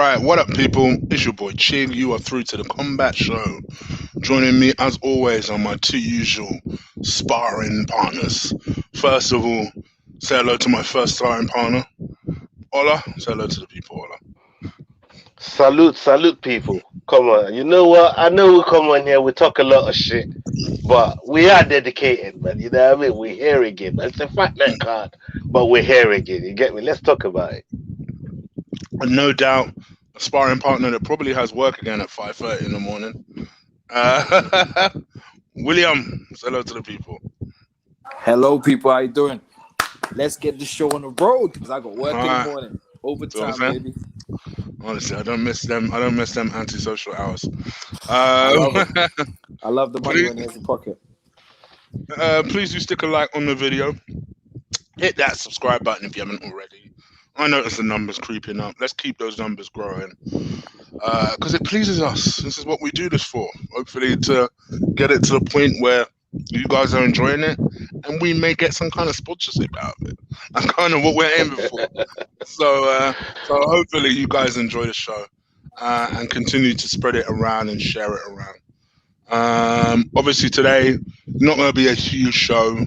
Right, what up, people? It's your boy Chig. You are through to the Combat Show. Joining me, as always, are my two usual sparring partners. First of all, say hello to my first sparring partner, Ola. Say hello to the people, Ola. Salute, salute, people. Come on. You know what? I know we come on here, we talk a lot of shit, but we are dedicated, man. You know what I mean? We're here again. It's a fact that card, but we're here again. You get me? Let's talk about it. And no doubt, a sparring partner that probably has work again at 5:30 in the morning. Uh, William, say hello to the people. Hello, people. How you doing? Let's get the show on the road because I got work in the Alright, morning. see what I'm Overtime, saying? baby. Honestly, I don't miss them. I don't miss them antisocial hours. I Um, love it. I love the money please, when it's in pocket. please do stick a like on the video. Hit that subscribe button if you haven't already. I notice the numbers creeping up. Let's keep those numbers growing because it pleases us. This is what we do this for. Hopefully, to get it to the point where you guys are enjoying it, and we may get some kind of sponsorship out of it. That's kind of what we're aiming for. So hopefully, you guys enjoy the show and continue to spread it around and share it around. Obviously, today not going to be a huge show.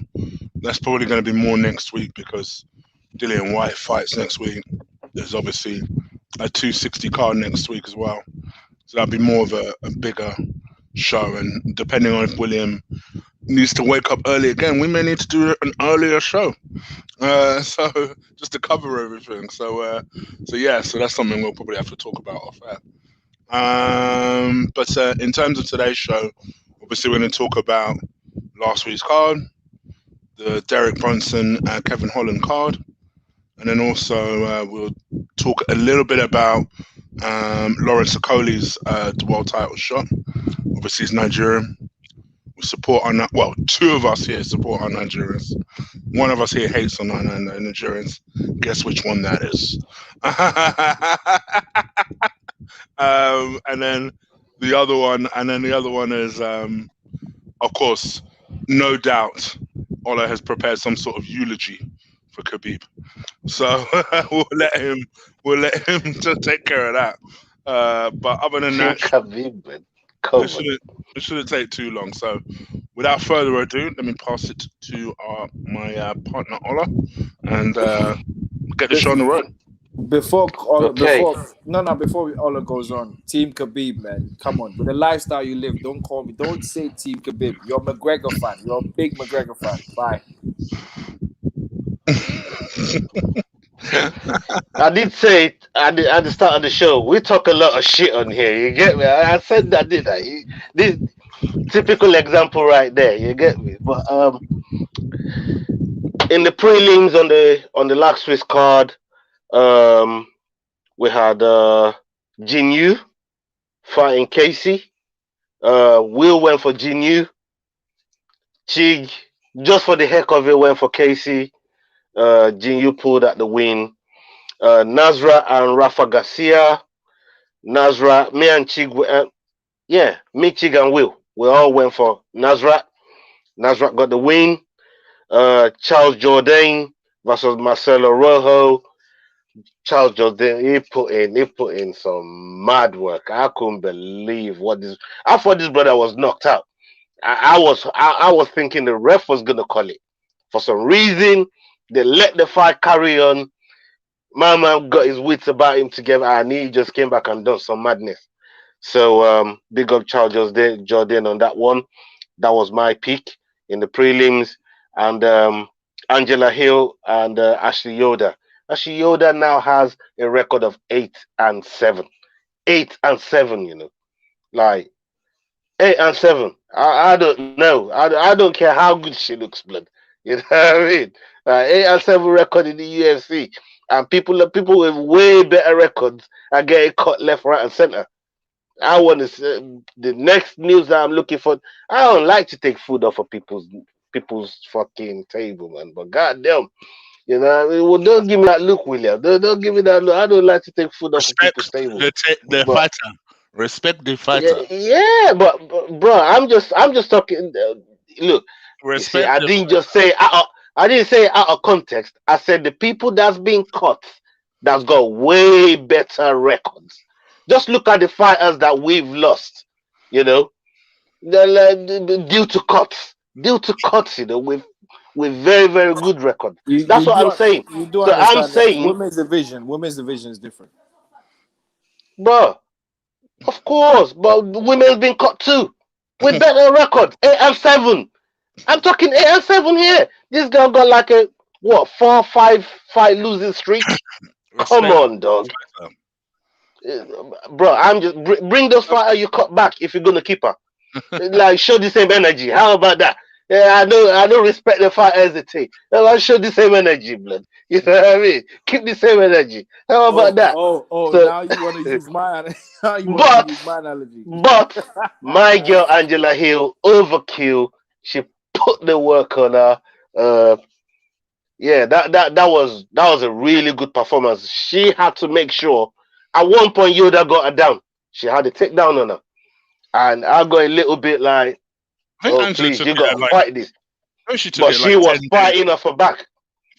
That's probably going to be more next week because Dillian White fights next week. There's obviously a 260 card next week as well. So that'll be more of a bigger show. And depending on if William needs to wake up early again, we may need to do an earlier show. So just to cover everything. So yeah, so that's something we'll probably have to talk about off air. But in terms of today's show, obviously we're going to talk about last week's card, the Derek Brunson Kevin Holland card, and then also we'll talk a little bit about Lawrence Okolie's world title shot. Obviously, he's Nigerian. We support our well, two of us here support our Nigerians. One of us here hates on our Nigerians. Guess which one that is? And then the other one is, of course, no doubt, Ola has prepared some sort of eulogy for Khabib. So we'll let him to take care of that. But other than Team that, Khabib, man. it Come on. shouldn't take too long. So without further ado, let me pass it to my partner Ola and get the show on the road. Before Okay. Ola goes on, Team Khabib, man. Come on. With the lifestyle you live, don't call me. Don't say Team Khabib. You're a McGregor fan. You're a big McGregor fan. Bye. I did say it at the start of the show. We talk a lot of shit on here. You get me? I said that, did I? This typical example right there. You get me? But in the prelims on the last Swiss card, um, we had Jinyu fighting Casey. Will went for Jinyu. Chig, just for the heck of it, went for Casey. Jinyu pulled at the win. Nasra and Rafa Garcia. Nasra, me and Chig, me, Chig and Will. We all went for Nasra. Nasra got the win. Charles Jourdain versus Marcelo Rojo. Charles Jourdain, he put in some mad work. I couldn't believe what this. I thought this brother was knocked out. I was thinking the ref was gonna call it. For some reason, they let the fight carry on. My man got his wits about him together, and he just came back and done some madness. So big up Charles Jourdain on that one. That was my pick in the prelims, and Angela Hill and Ashley Yoda. Ashley Yoda now has a record of 8-7. 8-7, you know, like 8-7. I don't know. I don't care how good she looks, blood. You know what I mean? 8-7 record in the UFC, and people with way better records are getting cut left, right, and center. I want to say the next news that I'm looking for. I don't like to take food off of people's fucking table, man. But goddamn, you know, what I mean? Well, don't give me that look, William. Don't give me that look. I don't like to take food off of people's Respect table. the But fighter. Respect the yeah, fighter. yeah, but bro, I'm just talking. Look, you see, Respect the fighter. I didn't say out of context. I said the people that's being caught that's got way better records. Just look at the fighters that we've lost. You know, due to cuts, with very, very good record. That's what I'm saying. You do So I'm understand that saying, women's division is different. bro, of course, but women's been cut too with better records, 8-7. I'm talking 8-7 here. This girl got like a 4-5 fight losing streak. Come on, dog. Bro, I'm just bring those fighters you cut back if you're gonna keep her. Like, show the same energy. How about that? Yeah, I don't respect the fighters the thing. I'll show the same energy, blood. You know what I mean? Keep the same energy. How about that? So, now you want to use my analogy. But my girl Angela Hill, overkill. She put the work on her. Yeah, that was a really good performance. She had to make sure. At one point, Yoda got her down. She had a takedown on her, and I got a little bit like, "Oh, please, you got to fight this." But she was fighting off her back.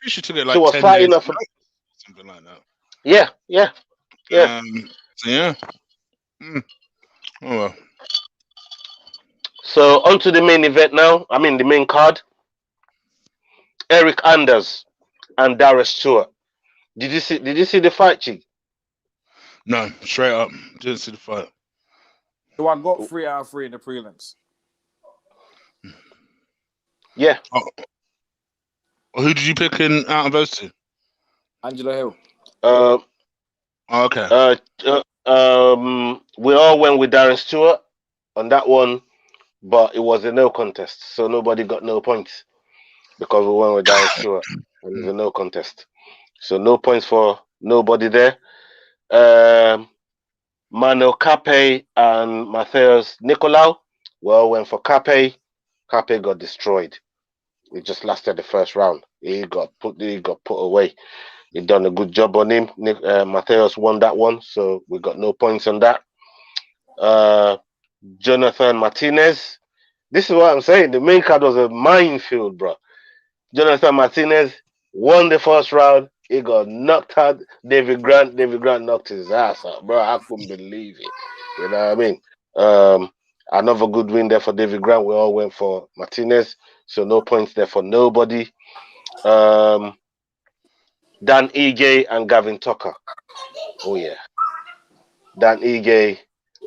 She took it like she was 10 fighting days off her. Something like that. Yeah. So yeah. Oh well. So on to the main event now. I mean the main card. Eric Anders and Darius Stewart. Did you see the fight, Chick? No, straight up. Didn't see the fight. So I got 3 out of 3 in the prelims. Yeah. Who did you pick in out of those two? Angela Hill. Okay. We all went with Darren Stewart on that one, but it was a no contest, so nobody got no points because we went with Darren Stewart. It was a no contest, so no points for nobody there. Mano Cape and Matheus Nicolau, we all went for Cape. Cape got destroyed. It just lasted the first round. He got put away. He done a good job on him. Matheus won that one, so we got no points on that. Jonathan Martinez. This is what I'm saying. The main card was a minefield, bro. Jonathan Martinez won the first round. He got knocked out. David Grant knocked his ass out, bro. I couldn't believe it. You know what I mean? Another good win there for David Grant. We all went for Martinez, so no points there for nobody. Dan Ige and Gavin Tucker. Oh yeah. Dan Ige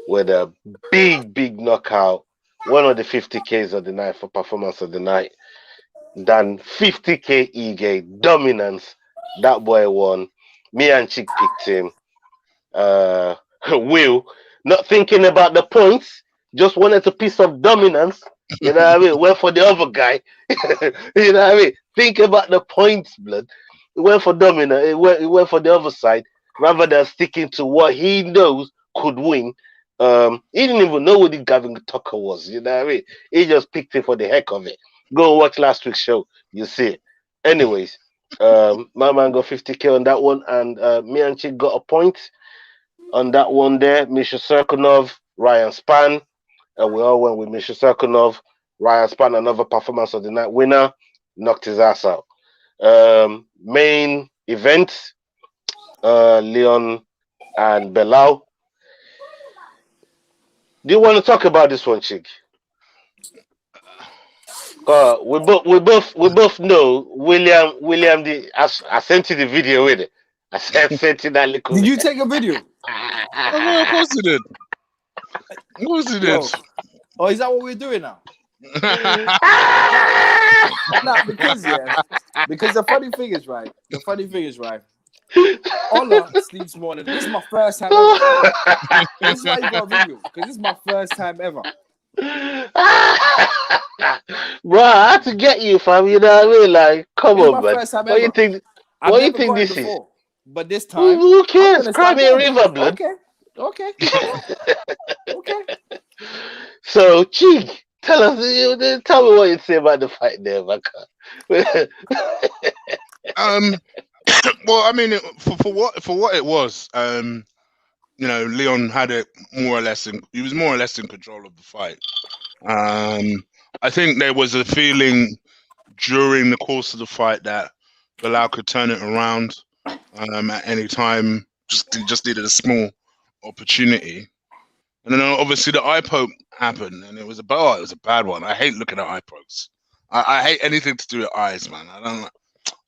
with a big knockout. One of the 50Ks of the night for performance of the night. Dan 50K Ige dominance. That boy won. Me and Chick picked him. Will, not thinking about the points, just wanted a piece of dominance. You know what I mean? Went for the other guy. You know what I mean? Think about the points, blood. He went for dominant. He went for the other side rather than sticking to what he knows could win. He didn't even know who the Gavin Tucker was. You know what I mean? He just picked it for the heck of it. Go watch last week's show. You see it. Anyways, my man got 50K on that one, and me and Chick got a point on that one there. Misha Serkunov, Ryan Spann. We all went with Misha Serkunov. Ryan Spann, another performance of the night winner, knocked his ass out. Main event, Leon and Belal. Do you want to talk about this one, Chick? We both know William. I sent you the video with it. I sent you that little. Did you take a video? Of course he did. Of course he did. Oh, is that what we're doing now? Nah, because the funny thing is right. Ola sleeps morning. This is my first time ever. This is why you got a video, because this is my first time ever. Bro, I had to get you, fam. You know what I mean? Like, come on, man. What do you think? What do you think this is? But this time, who cares? Cry me a river, blood. Okay. So, Cheek, tell me what you say about the fight there, man. Well, I mean, for what it was, Leon had it more or less he was more or less in control of the fight. I think there was a feeling during the course of the fight that Belal could turn it around at any time. Just needed a small opportunity. And then obviously the eye poke happened, and it was a bad one. I hate looking at eye pokes. I hate anything to do with eyes, man. I don't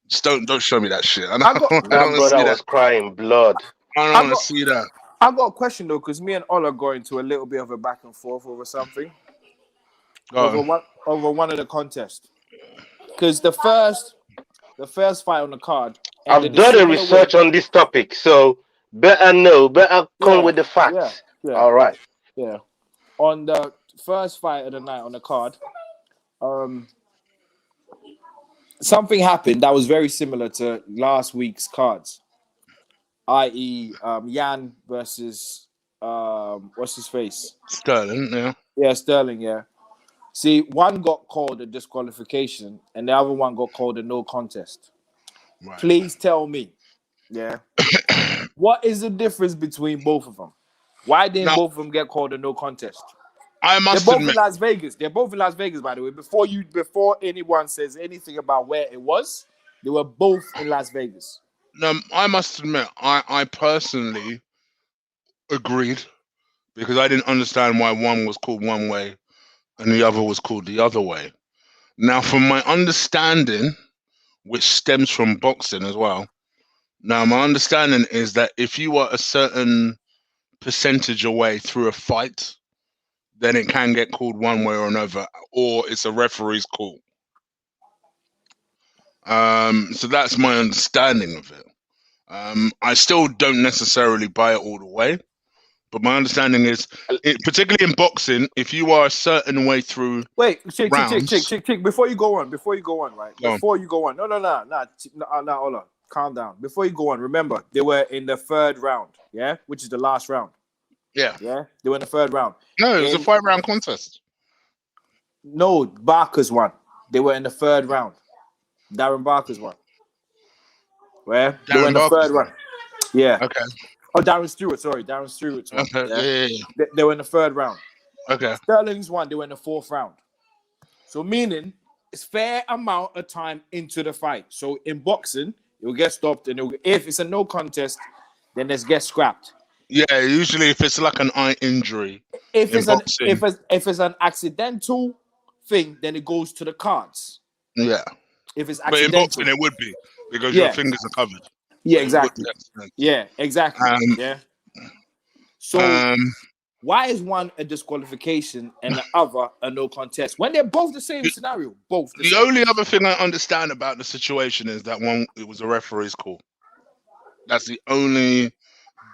just don't show me that shit. I don't want That to see brother that. was crying blood. I don't want to see that. I got a question though, because me and Ola got into a little bit of a back and forth over something. Over one of the contests. Because the first fight on the card. I've done a research on this topic, so better come with the facts. Yeah. All right. Yeah. On the first fight of the night on the card, something happened that was very similar to last week's cards, i.e., Jan versus what's his face? Sterling, yeah. Yeah, Sterling, yeah. See, one got called a disqualification, and the other one got called a no contest. Right. Please tell me, what is the difference between both of them? Why didn't both of them get called a no contest? I must They're both admit, in Las Vegas. They're both in Las Vegas, by the way. Before anyone says anything about where it was, they were both in Las Vegas. no, I must admit, I personally agreed because I didn't understand why one was called one way and the other was called the other way. Now, from my understanding, which stems from boxing as well, now my understanding is that if you are a certain percentage away through a fight, then it can get called one way or another, or it's a referee's call. So that's my understanding of it. I still don't necessarily buy it all the way, but my understanding is, particularly in boxing, if you are a certain way through chick, before you go on, right? Before you go on, no, hold on, calm down. Before you go on, remember, they were in the third round, yeah? Which is the last round. Yeah. Yeah? They were in the third round. No, it was a 5-round contest. No, Barker's won. They were in the third round. Darren Barker's won. Where? They were in the third round. Yeah. Okay. Oh, Darren Stewart's won. Okay. Yeah. They were in the third round. Okay. Sterling's won. They were in the fourth round. So meaning it's fair amount of time into the fight. So in boxing, you'll get stopped, and if it's a no contest, then it gets scrapped. Yeah, usually if it's like an eye injury. If it's an accidental thing, then it goes to the cards. Yeah. If it's accidental. But in boxing, it would be because your fingers are covered. Yeah, exactly. Yeah, exactly. So why is one a disqualification and the other a no contest when they're both the same scenario? The only other thing I understand about the situation is that it was a referee's call. That's the only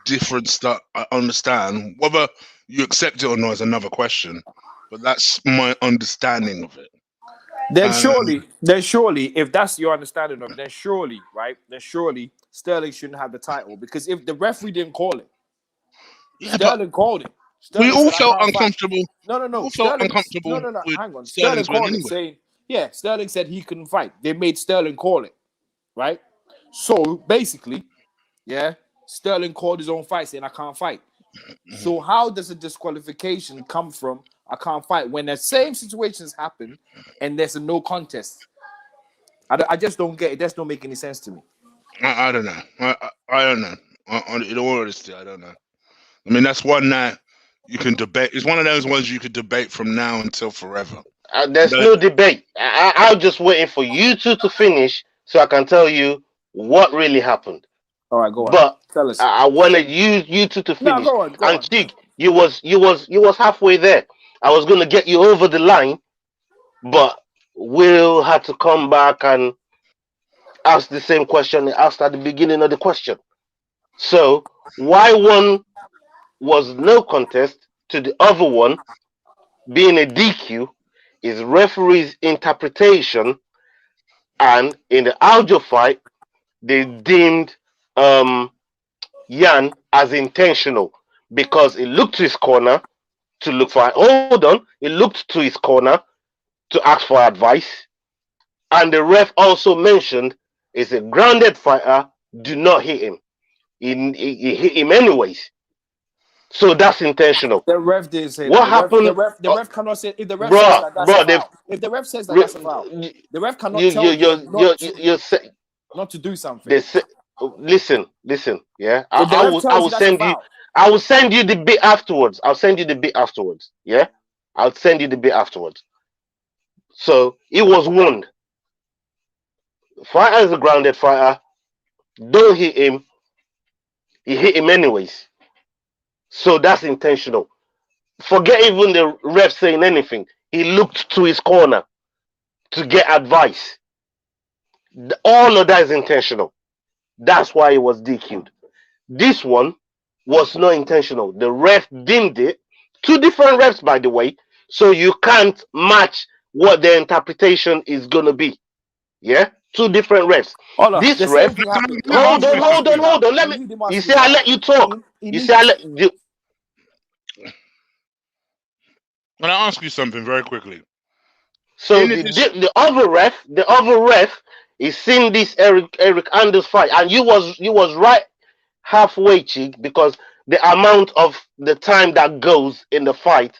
difference that I understand. Whether you accept it or not is another question, but that's my understanding of it. Then surely, if that's your understanding of it, then surely Sterling shouldn't have the title, because if the referee didn't call it, Sterling called it. We all felt uncomfortable. No. Uncomfortable. No. Hang on. Sterling called it, saying, Sterling said he couldn't fight. They made Sterling call it, right? So basically, Sterling called his own fight, saying I can't fight. So how does a disqualification come from I can't fight when the same situations happen and there's a no contest? I just don't get it. That don't make any sense to me. I don't know. I don't know. In all honesty, I don't know. I mean, that's one that you can debate. It's one of those ones you could debate from now until forever. There's no debate. I'm just waiting for you two to finish so I can tell you what really happened. All right, go on. But tell us. I wanted you two to finish. No, go on. And Chig, you was halfway there. I was going to get you over the line, but Will had to come back and ask the same question he asked at the beginning of the question. So why one was no contest to the other one being a DQ is referee's interpretation, and in the audio fight they deemed Jan as intentional because he looked to his corner to look for he looked to his corner to ask for advice, and the ref also mentioned is a grounded fighter, do not hit him. He hit him anyways. So that's intentional. The ref didn't say what that. happened. The ref cannot say if the ref says that that's a foul. If the ref says that that's a foul, the ref cannot tell you not to do something. Listen. Yeah, I will send you. I will send you the bit afterwards. I'll send you the bit afterwards. Yeah, I'll send you the bit afterwards. So he was warned. Fighter is a grounded fighter. Don't hit him. He hit him anyways. So that's intentional. Forget even the ref saying anything. He looked to his corner to get advice. All of that is intentional. That's why he was DQ'd. This one was not intentional. The ref deemed it. 2 different refs, by the way. So you can't match what their interpretation is going to be. Yeah? 2 different refs. This ref... Hold on. Let me... You see, I let you talk. You see, I let you... Can I ask you something very quickly? So the other ref is seeing this Eric Anders fight, and you was right halfway, Cheek, because the amount of the time that goes in the fight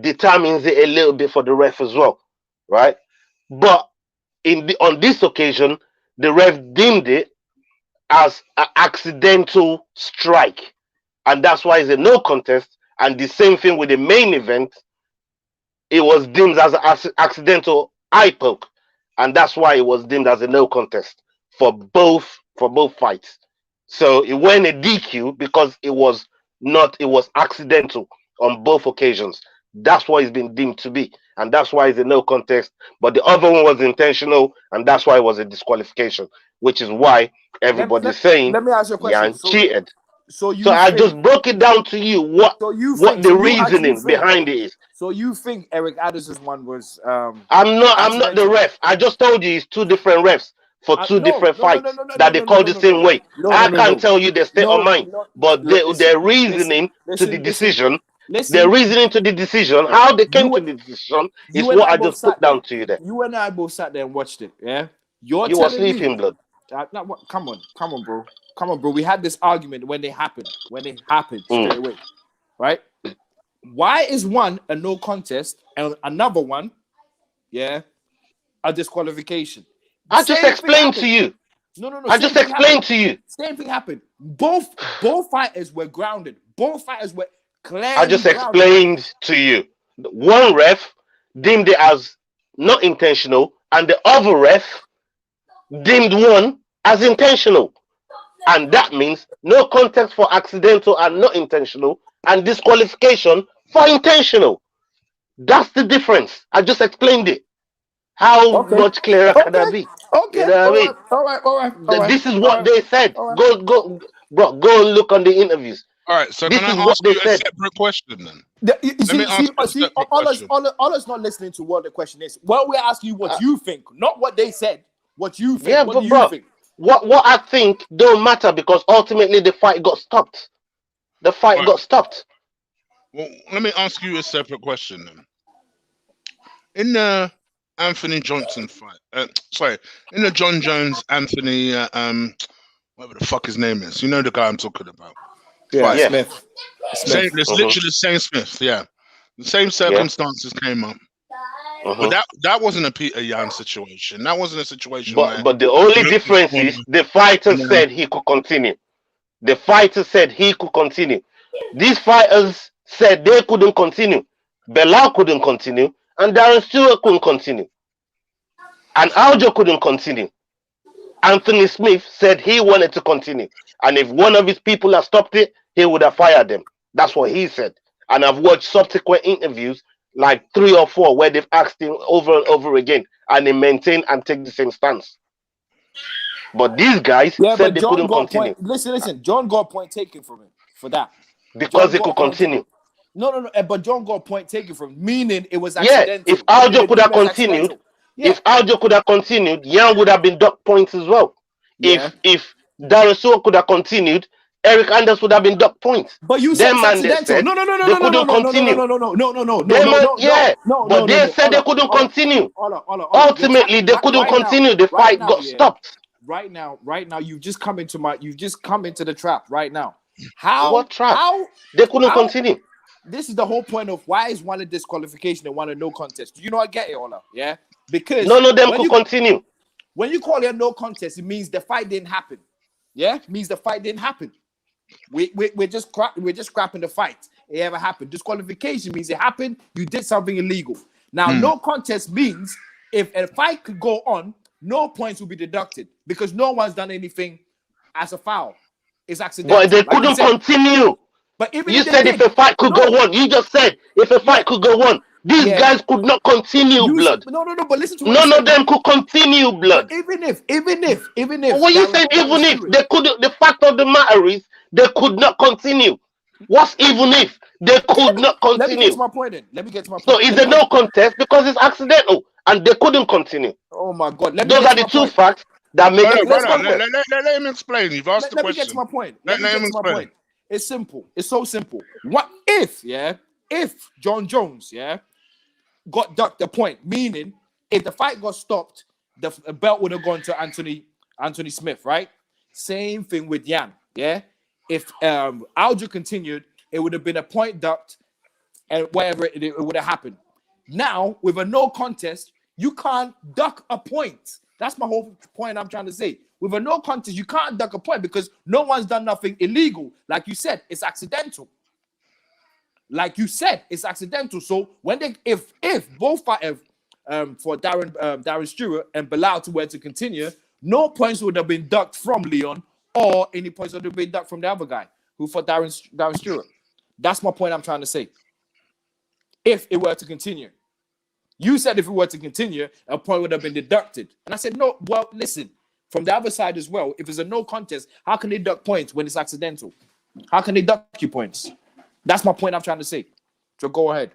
determines it a little bit for the ref as well, right? But on this occasion, the ref deemed it as an accidental strike, and that's why it's a no contest. And the same thing with the main event, it was deemed as an accidental eye poke, and that's why it was deemed as a no contest for both fights. So it went a DQ because it was accidental on both occasions. That's what it's been deemed to be, and that's why it's a no contest. But the other one was intentional, and that's why it was a disqualification, which is why everybody's saying Yan cheated. So I just broke it down to you what the reasoning behind it is. So you think Eric Anderson's one was I'm not the ref. I just told you it's 2 different refs for 2 different fights that they call the same way. I can't tell you their state of mind, but their reasoning to the decision. Their reasoning to the decision, how they came to the decision, is what I just put down to you there. You and I both sat there and watched it. Yeah, you were sleeping, blood. Come on, bro. We had this argument when they happened straight away, right? Why is one a no contest and another one, a disqualification? I just explained to you. No. I just explained to you. Same thing happened. Both fighters were grounded. Both fighters were clearly I just grounded. explained to you. One ref deemed it as not intentional, and the other ref deemed one as intentional. And that means no contest for accidental and not intentional, and disqualification for intentional. That's the difference. I just explained it. How much clearer can I be? Okay. You know what All right. This is what they said. Right. Go, bro. Go and look on the interviews. All right. So can I ask you a separate question then? All us not listening to what the question is. What we're asking you, what you think, not what they said. What you think? Yeah, what do bro, you think? What I think don't matter because ultimately the fight got stopped. The fight got stopped. Well, let me ask you a separate question then. In the Anthony Johnson fight, in the John Jones Anthony, whatever the fuck his name is, you know the guy I'm talking about. Yeah, Smith. It's literally the same Smith. Yeah, the same circumstances came up. But that wasn't a Peter Yan situation. That wasn't a situation. But the only difference is the fighter said he could continue. The fighter said he could continue. These fighters said they couldn't continue. Belal couldn't continue, and Darren Stewart couldn't continue, and Aljo couldn't continue. Anthony Smith said he wanted to continue, and if one of his people had stopped it, he would have fired them. That's what he said. And I've watched subsequent interviews, like 3 or 4, where they've asked him over and over again, and he maintained and take the same stance. But these guys said they couldn't continue. Listen. John got a point taken from him for that. Because he could continue. No. But John got a point taken from him, meaning it was accidental. Yeah, if Aljo could have continued, Yan would have been docked points as well. Yeah. If Darren Stewart could have continued, Eric Anders would have been docked points. But you said accidental. No. They couldn't continue. No. But they said they couldn't continue. Ultimately, they couldn't continue. The fight got stopped. Right now, you've just come into the trap right now. How? What trap? How they couldn't continue? This is the whole point of why is one a disqualification and one a no contest. You know, I get it, Ola. Yeah, because none of them could continue. When you call it a no contest, it means the fight didn't happen. Yeah, it means the fight didn't happen. We're just scrapping the fight. It ever happened. Disqualification means it happened. You did something illegal. Now, no contest means if a fight could go on, no points will be deducted because no one's done anything as a foul. It's accidental. But they couldn't continue. But even you said if a fight could go on, you just said if a fight could go on, these guys could not continue, blood. No. But listen to none of them could continue, blood. But even if. What you said, even if they couldn't, the fact of the matter is they could not continue. What's even if they could not continue? Let me get to my point then. So is there no contest because it's accidental and they couldn't continue? Oh my God! Those are the two facts that make it. Let him explain. You've asked the question. Let me get to my point. Let me get to my point. It's simple. It's so simple. What if John Jones got ducked a point, meaning if the fight got stopped, the belt would have gone to Anthony Smith, right? Same thing with Yan, If Aljo continued, it would have been a point ducked, and whatever it would have happened. Now, with a no contest, you can't duck a point. That's my whole point I'm trying to say. With a no contest, you can't duck a point because no one's done nothing illegal. Like you said, it's accidental. So when if both fighters for Darren Stewart and Bilal were to continue, no points would have been ducked from Leon, or any points would have been ducked from the other guy who fought Darren Stewart. That's my point I'm trying to say. If it were to continue. You said if it were to continue, a point would have been deducted. And I said, no, well, listen, from the other side as well, if it's a no contest, how can they duck points when it's accidental? How can they duck you points? That's my point I'm trying to say. So go ahead.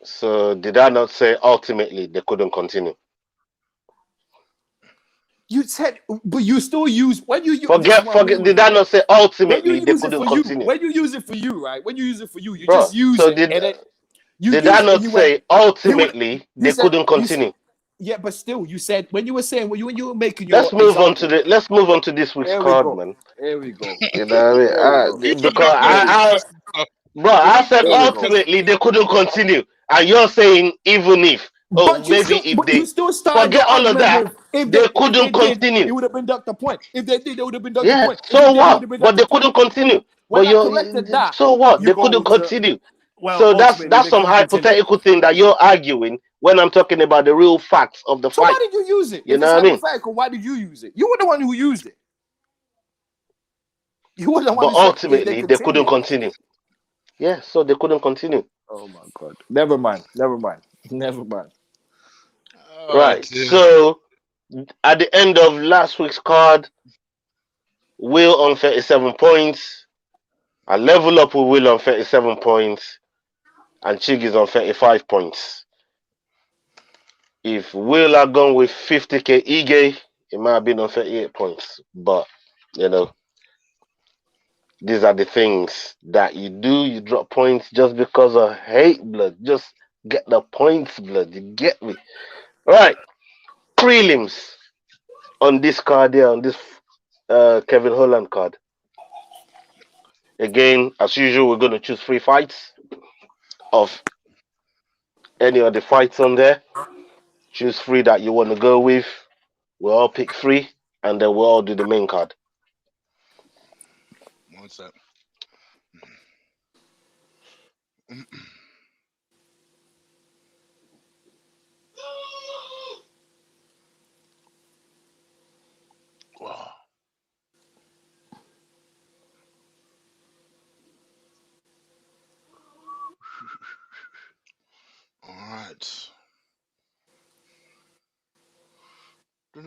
So did I not say ultimately they couldn't continue? You said, but you still use when you forget. Did I not say ultimately they couldn't continue? When you use it for you, right? When you use it for you, just use it. Did I not say ultimately they couldn't continue? Yeah, but still, you said when you were making your. Let's move on to this week's card, man. Here we go. You know what I mean? Because I said ultimately they couldn't continue, and you're saying even if. Forget all of that. If they couldn't continue, it would have been ducked a point. If they did, they would have been ducked a point. So what? But they couldn't continue. So what? They couldn't continue. So that's some hypothetical thing that you're arguing when I'm talking about the real facts of the fight. So why did you use it? You know what I mean? Why did you use it? You were the one who used it. You were the one. But ultimately, they couldn't continue. Yeah, so they couldn't continue. Oh my God! Never mind. Right. So at the end of last week's card, Will on 37 points. I level up with Will on 37 points. And Chig is on 35 points. If Will had gone with 50k Ige, it might have been on 38 points. But, these are the things that you do. You drop points just because of hate, blood. Just get the points, blood. You get me? Right. Prelims on this card here, on this Kevin Holland card. Again, as usual, we're going to choose 3 fights of any of the fights on there. Choose 3 that you want to go with. We'll all pick 3, and then we'll all do the main card. What's that? Wow. All right. All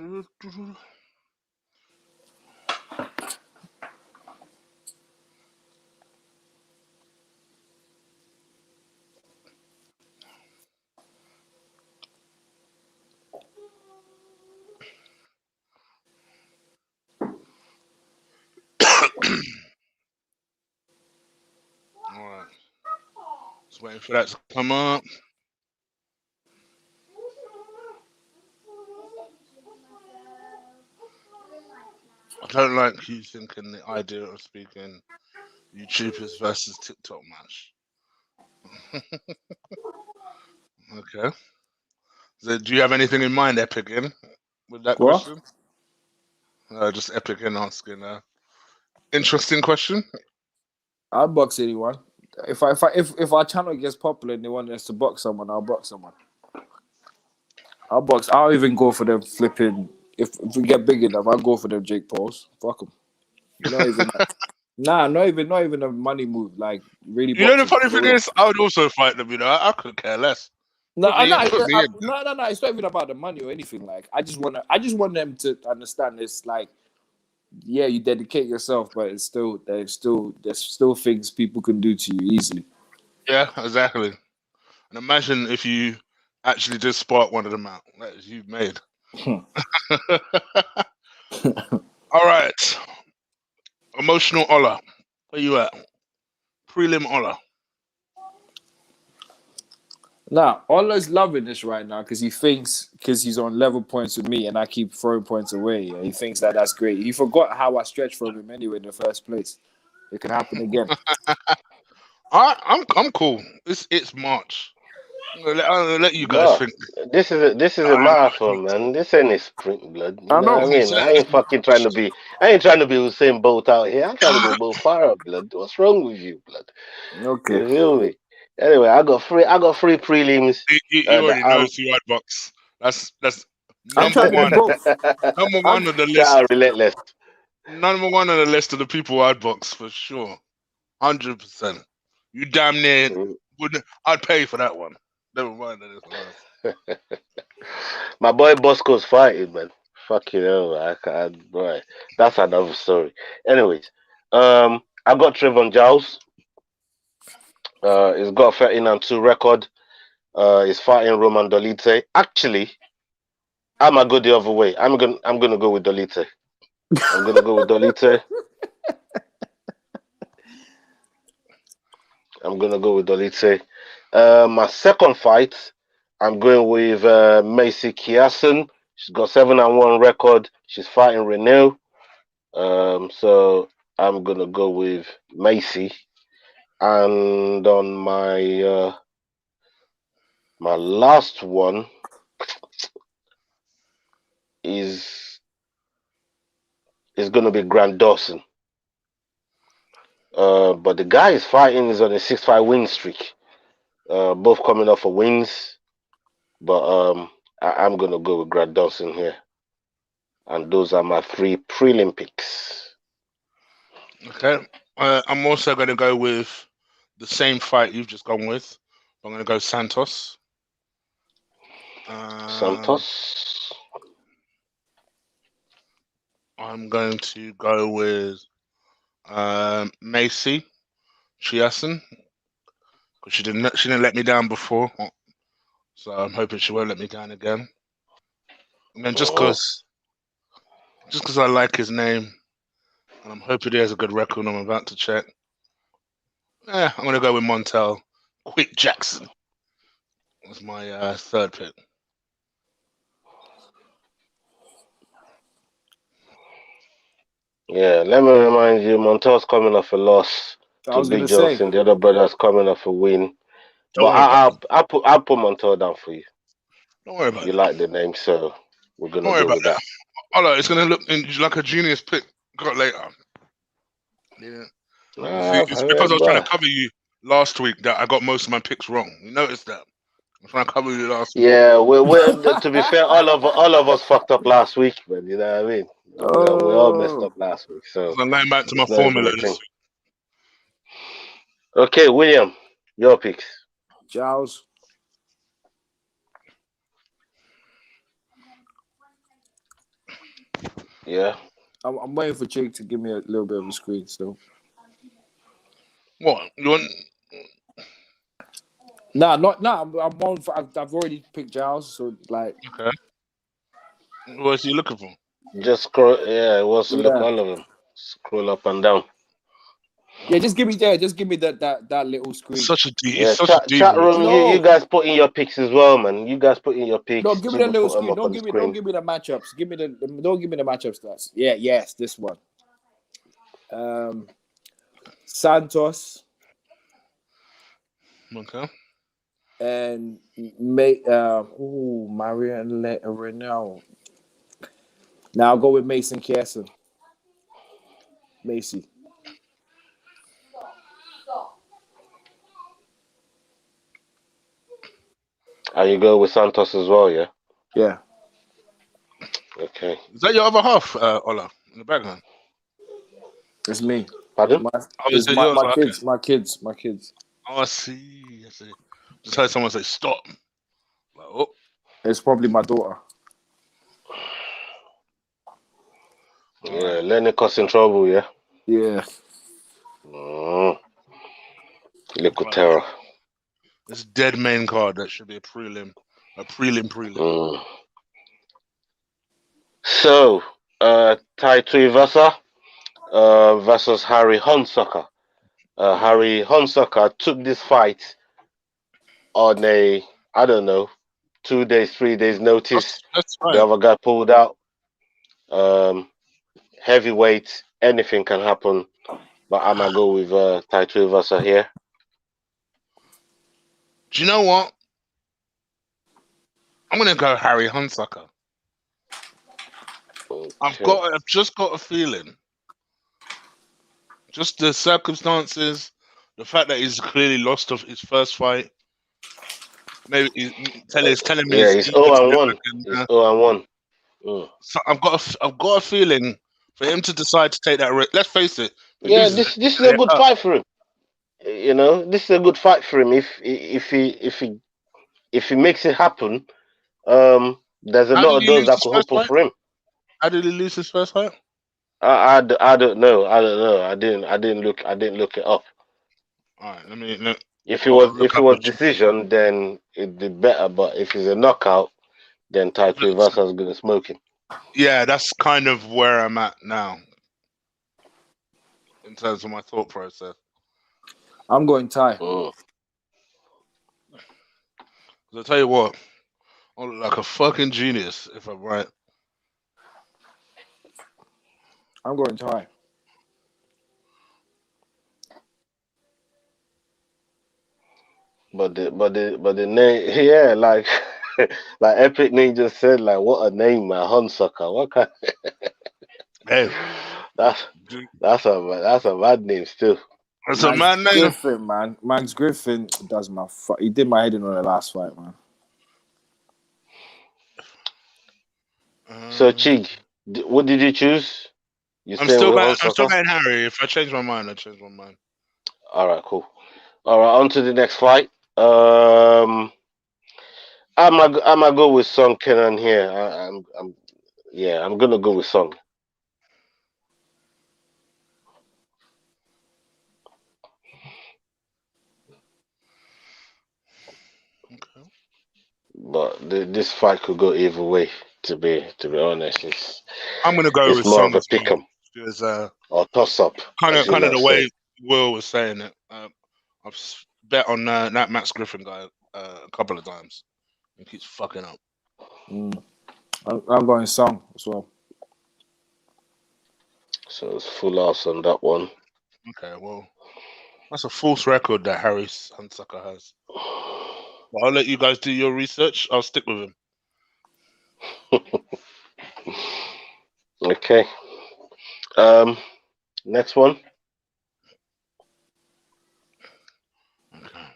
right. Just waiting for that to come up. I don't like you thinking the idea of speaking YouTubers versus TikTok match. Okay. So do you have anything in mind there, Piggin? with that What? question? Just epic and asking. Interesting question. I'll box anyone. If our channel gets popular and they want us to box someone, I'll box someone. I'll even go for them flipping. If we get big enough, I'll go for them Jake Pauls. Fuck them. Not even. Not even a money move. Like really. You know the Boxing. funny thing is, I would also fight them. You know, I could care less. No. Put me in. No. It's not even about the money or anything. Like I just want them to understand this. Like, yeah, you dedicate yourself, but there's still things people can do to you easily. Yeah, exactly. And imagine if you actually just spark one of them out. That is you've made. All right. Emotional Ola. Where you at? Prelim Ola. Nah, Ola's loving this right now because he's on level points with me and I keep throwing points away. And he thinks that's great. He forgot how I stretched from him anyway in the first place. It can happen again. I'm cool. It's March. I'll let you guys think. This is a marathon, man. This ain't a sprint, blood. You I know what I know. mean? I ain't trying to be Usain Bolt out here. I'm trying to be Bo Farah, blood. What's wrong with you, blood? Okay. You feel me? Anyway, I got three prelims. You already know it's your ad box. That's I'm number trying to one. do both. Number one on the list. Shout out Relentless. Number one on the list of the people ad box for sure. 100%. You damn near wouldn't. I'd pay for that one. Never mind that it's My boy Bosco's fighting, man. Fucking hell, I can't, boy. That's another story. Anyways, I got Trevon Giles. He's got a 13-2 record. He's fighting Roman Dolite. Actually, I'm gonna go the other way. I'm gonna go with Dolite. I'm gonna go with Dolite. I'm gonna go with Dolite. My second fight, I'm going with Macy Kiasen. She's got 7-1 record. She's fighting Renew. So I'm gonna go with Macy. And on my my last one is gonna be Grant Dawson. But the guy is fighting is on a 6-5 win streak. Both coming off of wins. But I'm gonna go with Grant Dawson here. And those are my 3 prelim picks. Okay. I'm also gonna go with the same fight you've just gone with. I'm gonna go Santos. Santos. I'm going to go with Macy Chiasen because she didn't let me down before, so I'm hoping she won't let me down again. And then just because I like his name and I'm hoping he has a good record, I'm about to check. I'm gonna go with Montel Quick Jackson. That's my third pick. Yeah, let me remind you, Montel's coming off a loss to Big Johnson. The other brother's coming off a win. But I'll put Montel down for you. Don't worry about it. You like the name, so we're gonna go with that. Oh, it's gonna look like a genius pick. Got later. Yeah. It's because I was trying to cover you last week that I got most of my picks wrong. You noticed that? I'm trying to cover you last week. Yeah, we're to be fair, all of us fucked up last week, man. You know what I mean? We all messed up last week. So I'm going back to my formula this week. Okay, William, your picks. Giles. Yeah. I'm waiting for Jake to give me a little bit of a screen still. What? You want? Nah, I'm on. I've already picked Giles, so like. Okay. What's he looking for? Just scroll. Yeah, it wants to look all of them. Scroll up and down. Yeah, just give me that little screen. Such a chat room. You guys put in your picks as well, man. You guys put in your picks. No, give me that little screen. Don't give me the matchups. Don't give me the matchup stats. Yeah, yes, this one. Santos. Okay. And Marian Renal. Now I'll go with Mason Kieson. Macy. And you go with Santos as well, yeah? Yeah. Okay. Is that your other half, Ola, in the background? It's me. Pardon? Is it yours? My kids. My kids. My kids. Oh, I see. Just heard someone say stop. Like, oh. It's probably my daughter. Yeah, Lenny causing trouble, yeah? Yeah. Little terror. This dead main card that should be a prelim. So, Tai Tuivasa versus Harry Hunsucker. Harry Hunsucker took this fight on a, I don't know, 2 days, 3 days notice. That's right. The other guy pulled out. Heavyweight, anything can happen. But I'm going to go with Tai Tuivasa here. Do you know what? I'm going to go Harry Hunsucker. Okay. I've just got a feeling. Just the circumstances, the fact that he's clearly lost of his first fight. Maybe he's telling me. Yeah, he's 0-1. He's 0-1. So I've got a feeling for him to decide to take that risk. Let's face it. Yeah, this is a good fight for him. You know, this is a good fight for him. If he makes it happen, there's a lot of those that could open for him. How did he lose his first fight? I don't know. I didn't look it up. All right, if it was decision, then it'd be better. But if it's a knockout, then Tai Tuivasa is gonna smoke him. Yeah, that's kind of where I'm at now in terms of my thought process. I'm going Tai. Mm. I'll tell you what, I look like a fucking genius if I'm right. I'm going Tai. But the name, yeah, like like Epic Ninja said, like what a name, man, Hunsucker. What kind? Hey, that's a bad name still. That's a mad name. Griffin, man. Max Griffin does my he did my head in on the last fight, man. So Chig, what did you choose? I'm still going Harry. If I change my mind, I change my mind. All right, cool. All right, on to the next fight. I'm gonna go with Song Kenan here. I'm gonna go with Song. Okay. But this fight could go either way. To be honest, I'm gonna go with more Song of a pick 'em or toss up. Kind of the way Will was saying it. I've bet on that Max Griffin guy a couple of times. He keeps fucking up. I'm going Song as well. So it's full ass on that one. Okay, well, that's a false record that Harry Hunsucker has. But I'll let you guys do your research. I'll stick with him. Okay. Next one. Okay.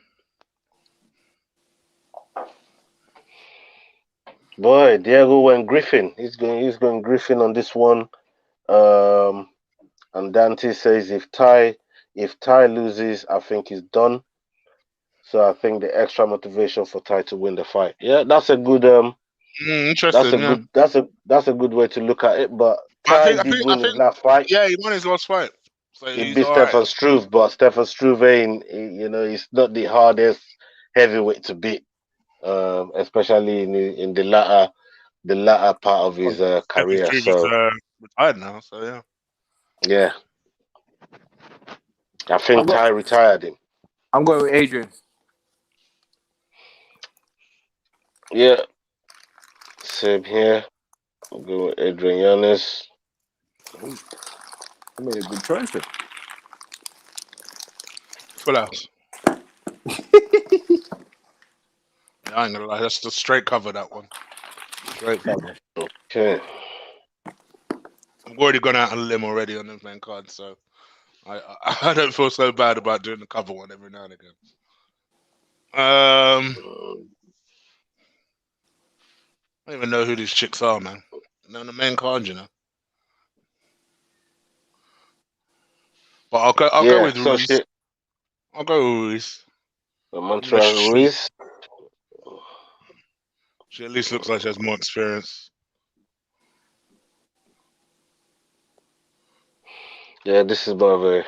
Boy, Diego went Griffin. He's going Griffin on this one. And Dante says if Tai loses, I think he's done. So I think the extra motivation for Tai to win the fight. Yeah, that's a good interesting. That's a good way to look at it. But Tai did win his last fight. Yeah, he won his last fight. So he beat Stefan Struve, but Stefan Struve ain't, he's not the hardest heavyweight to beat. Especially in the latter part of his career. So retired now. So yeah. Yeah. I think Tai retired him. I'm going with Adrian. Yeah. Same here. I'm going with Adrian Yanez. I made a good choice there. Full house. I ain't gonna lie, that's the straight cover, that one. Straight cover. Okay. I've already gone out on a limb already on the main card, so I don't feel so bad about doing the cover one every now and again. I don't even know who these chicks are, man. They're on the main card, you know. But I'll go with Ruiz. I'll go with Ruiz. Montreal Ruiz. She at least looks like she has more experience. Yeah, this is more of a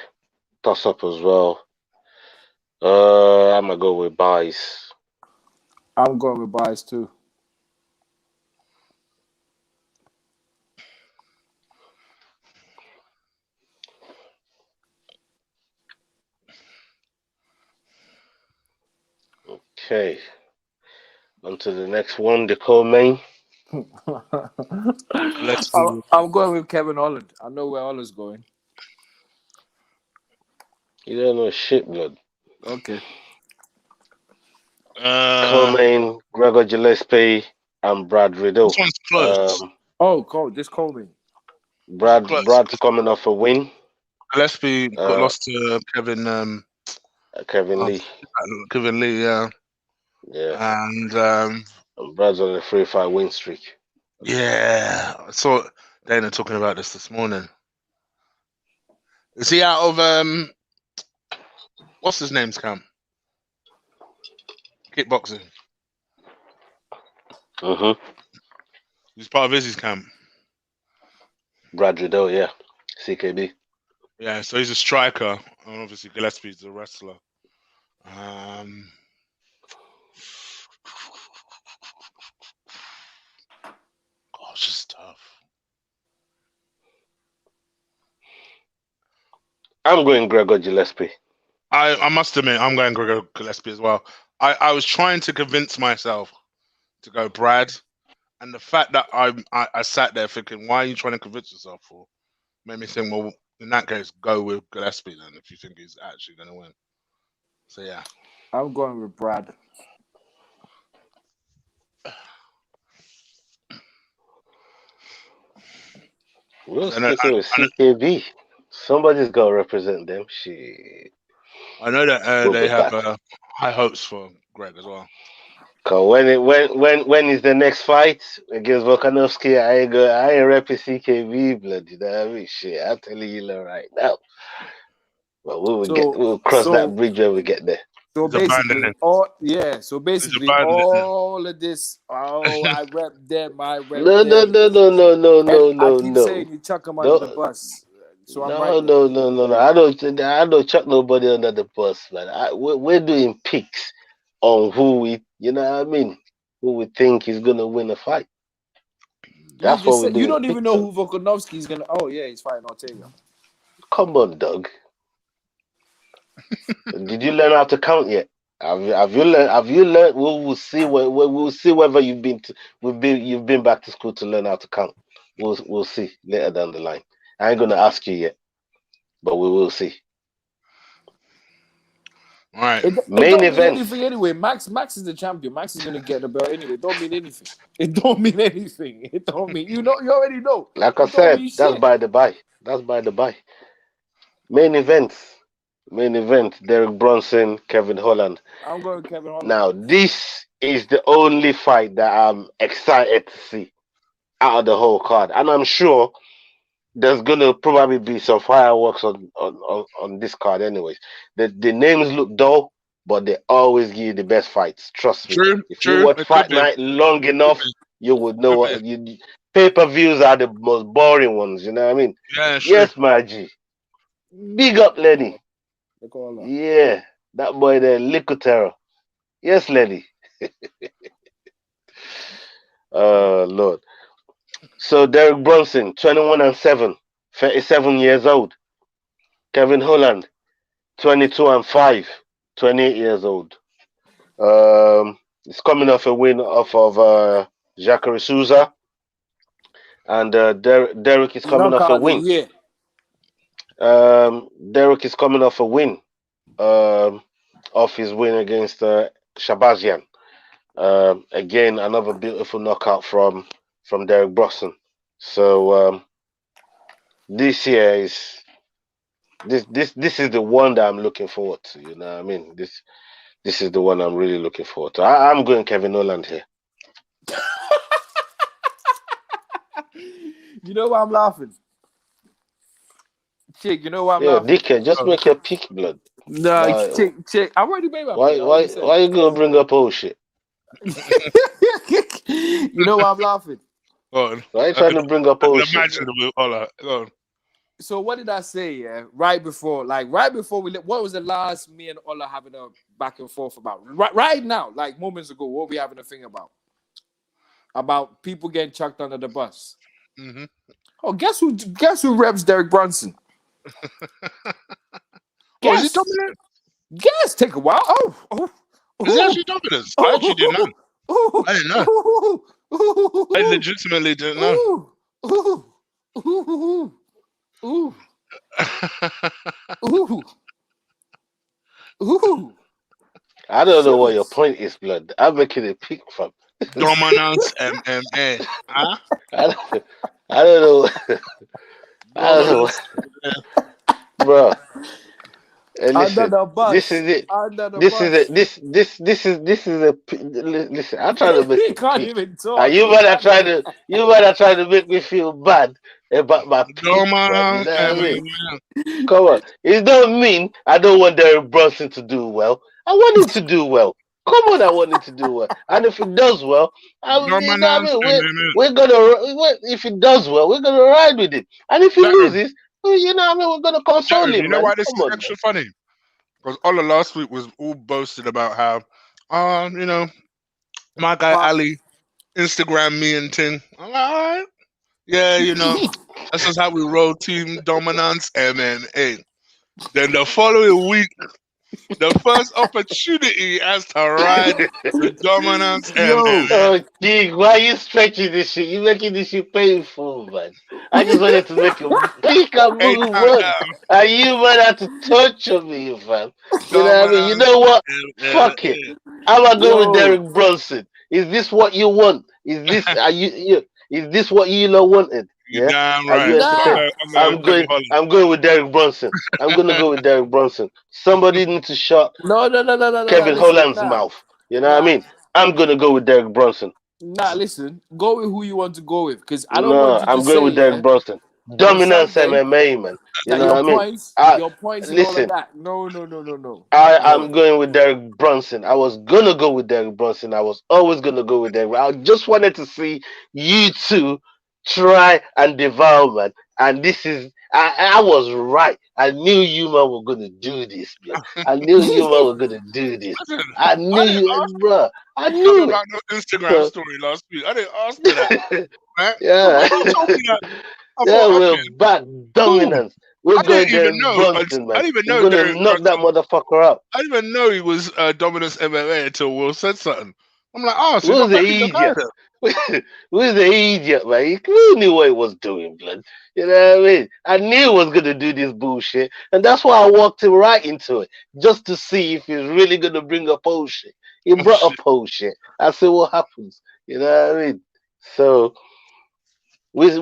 toss-up as well. I'm gonna go with Bice. I'm going with Bice too. Okay. On to the next one, the co-main. I'm going with Kevin Holland. I know where Holland's going. You don't know shit, blood. Okay. Co-main, Gregor Gillespie and Brad Riddle. This one's close. This co-main. Brad's coming off a win. Gillespie got lost to Kevin. Kevin Lee. Kevin Lee, yeah. Yeah. And Brad's on a 3-5 win streak. Yeah, I saw Dana talking about this morning. Is he out of what's his name's camp? Kickboxing. He's part of Izzy's camp. Brad Riddle, yeah. CKB. Yeah, so he's a striker, and obviously Gillespie's a wrestler. Gosh, it's tough. I'm going Gregor Gillespie. I must admit, I'm going Gregor Gillespie as well. I was trying to convince myself to go Brad, and the fact that I sat there thinking, why are you trying to convince yourself for? Made me think, well, in that case, go with Gillespie then if you think he's actually going to win. So yeah, I'm going with Brad. We're sticking with CKB. Somebody's got to represent them. Shit. I know that they have high hopes for Greg as well. Cause when is the next fight against Volkanovski? I ain't repping CKB, blood. You know what I mean? Shit, I'm telling you right now. But we'll cross that bridge when we get there. So basically, all of this. Oh, I rep them. I rep no, them. No. I keep saying you chuck them under the bus. So I'm right. No. I don't chuck nobody under the bus, man. We're doing picks on who we, you know what I mean, who we think is gonna win a fight. That's what we do. You don't even know who Volkanovski is gonna. Oh yeah, he's fighting Ortega. Come on, Doug. Did you learn how to count yet? Have you learned? We'll see. We'll see whether you've been back to school to learn how to count. We'll see later down the line. I ain't gonna ask you yet, but we will see. All right. Main event. Anything anyway. Max is the champion. Max is gonna get the belt anyway. It don't mean anything. It don't mean anything. It don't mean you already know. Like I said, that's by the by. That's by the by. Main event. Derek Brunson, Kevin Holland. I'm going Kevin Holland. Now, this is the only fight that I'm excited to see out of the whole card, and I'm sure there's gonna probably be some fireworks on this card. Anyways, the names look dull, but they always give you the best fights. Trust me. If you watch Fight Night long enough, you would know what pay-per-views are the most boring ones. You know what I mean? Yeah, sure. Yes, my G. Big up, Lenny. Yeah, that boy there, Liquor Terror. Yes, Lenny. Lord. So Derek Brunson, 21-7, 37 years old. Kevin Holland, 22-5, 28 years old. He's coming off a win off of Jacare Souza, and Derek is coming off a win. Derek is coming off a win, off his win against Shabazian. Again, another beautiful knockout from Derek Brunson. So this year is this is the one that I'm looking forward to. You know what I mean? This is the one I'm really looking forward to. I'm going Kevin Holland here. You know why I'm laughing? Chick, you know why I'm Yeah, laughing? dickhead, just make your pick, blood. No, chick, I already made my pick. Why you gonna bring up old shit? You know why I'm laughing? Go on. Why are you trying to bring up old shit? Imagine with Ola. Go on. So what did I say? Yeah, right before we. What was the last me and Ola having a back and forth about? Right now, like moments ago, what we having a thing about? About people getting chucked under the bus. Mm-hmm. Oh, guess who reps Derek Brunson? Oh, is he dominant? Yes, take a while. Is he actually dominant? I actually didn't know. I didn't know. I legitimately didn't know. I don't know what your point is, blood. I'm making a pick from Dominance MMA. Huh? I don't know. I don't know. Bro. And listen, this is it. This is a. Listen, I'm trying to make you can't even talk. You might have tried to make me feel bad about my pick. You know what I mean? Come on, it don't mean I don't want Derek Brunson to do well. I want him to do well. Come on, I want him to do well. And if he does well, we're gonna. If he does well, we're gonna ride with him. And if he loses, you know what I mean, we're gonna console him. You know why this is extra funny? Because Ola last week was all boasted about how, you know, my guy Ali Instagram me and ting. I'm like, all right. Yeah, you know, that's just how we roll Team Dominance MMA. Then the following week, the first opportunity has to ride the Dominance MMA. Oh, gee, why are you stretching this shit? You're making this shit painful, man. I just wanted to make a pick and move on. And you might have to torture me, man. You know what I mean? You know what? Fuck it. I'm gonna go with Derek Brunson. Is this what you want? Is this is this what you lot wanted? Yeah, damn right. I'm going with Derek Brunson. I'm gonna go with Derek Brunson. Somebody needs to shut Kevin Holland's mouth. You know what I mean? I'm gonna go with Derek Brunson. Listen, go with who you want to go with, because I don't want you to I'm going with Derek Brunson. Dominance MMA, man. You know what I mean? Your points listen, and all of that. No. I'm going with Derek Brunson. I was gonna go with Derek Brunson. I was always gonna go with Derek. I just wanted to see you two try and devour, man. And this is I was right. I knew you man were gonna do this, man. I knew you man were gonna do this. I knew you, bro. I knew about no Instagram story last week. I didn't ask for that. Right? Yeah. We're back. Dominance. We're going to Brunson, man. I didn't even know. We're gonna knock that motherfucker out. I didn't even know he was Dominance MMA until Will said something. I'm like, so who's the idiot? Who's the idiot, man? He knew what he was doing, blood. You know what I mean? I knew he was gonna do this bullshit, and that's why I walked him right into it, just to see if he's really gonna bring up old shit. He brought up old shit. I said, what happens? You know what I mean? So we're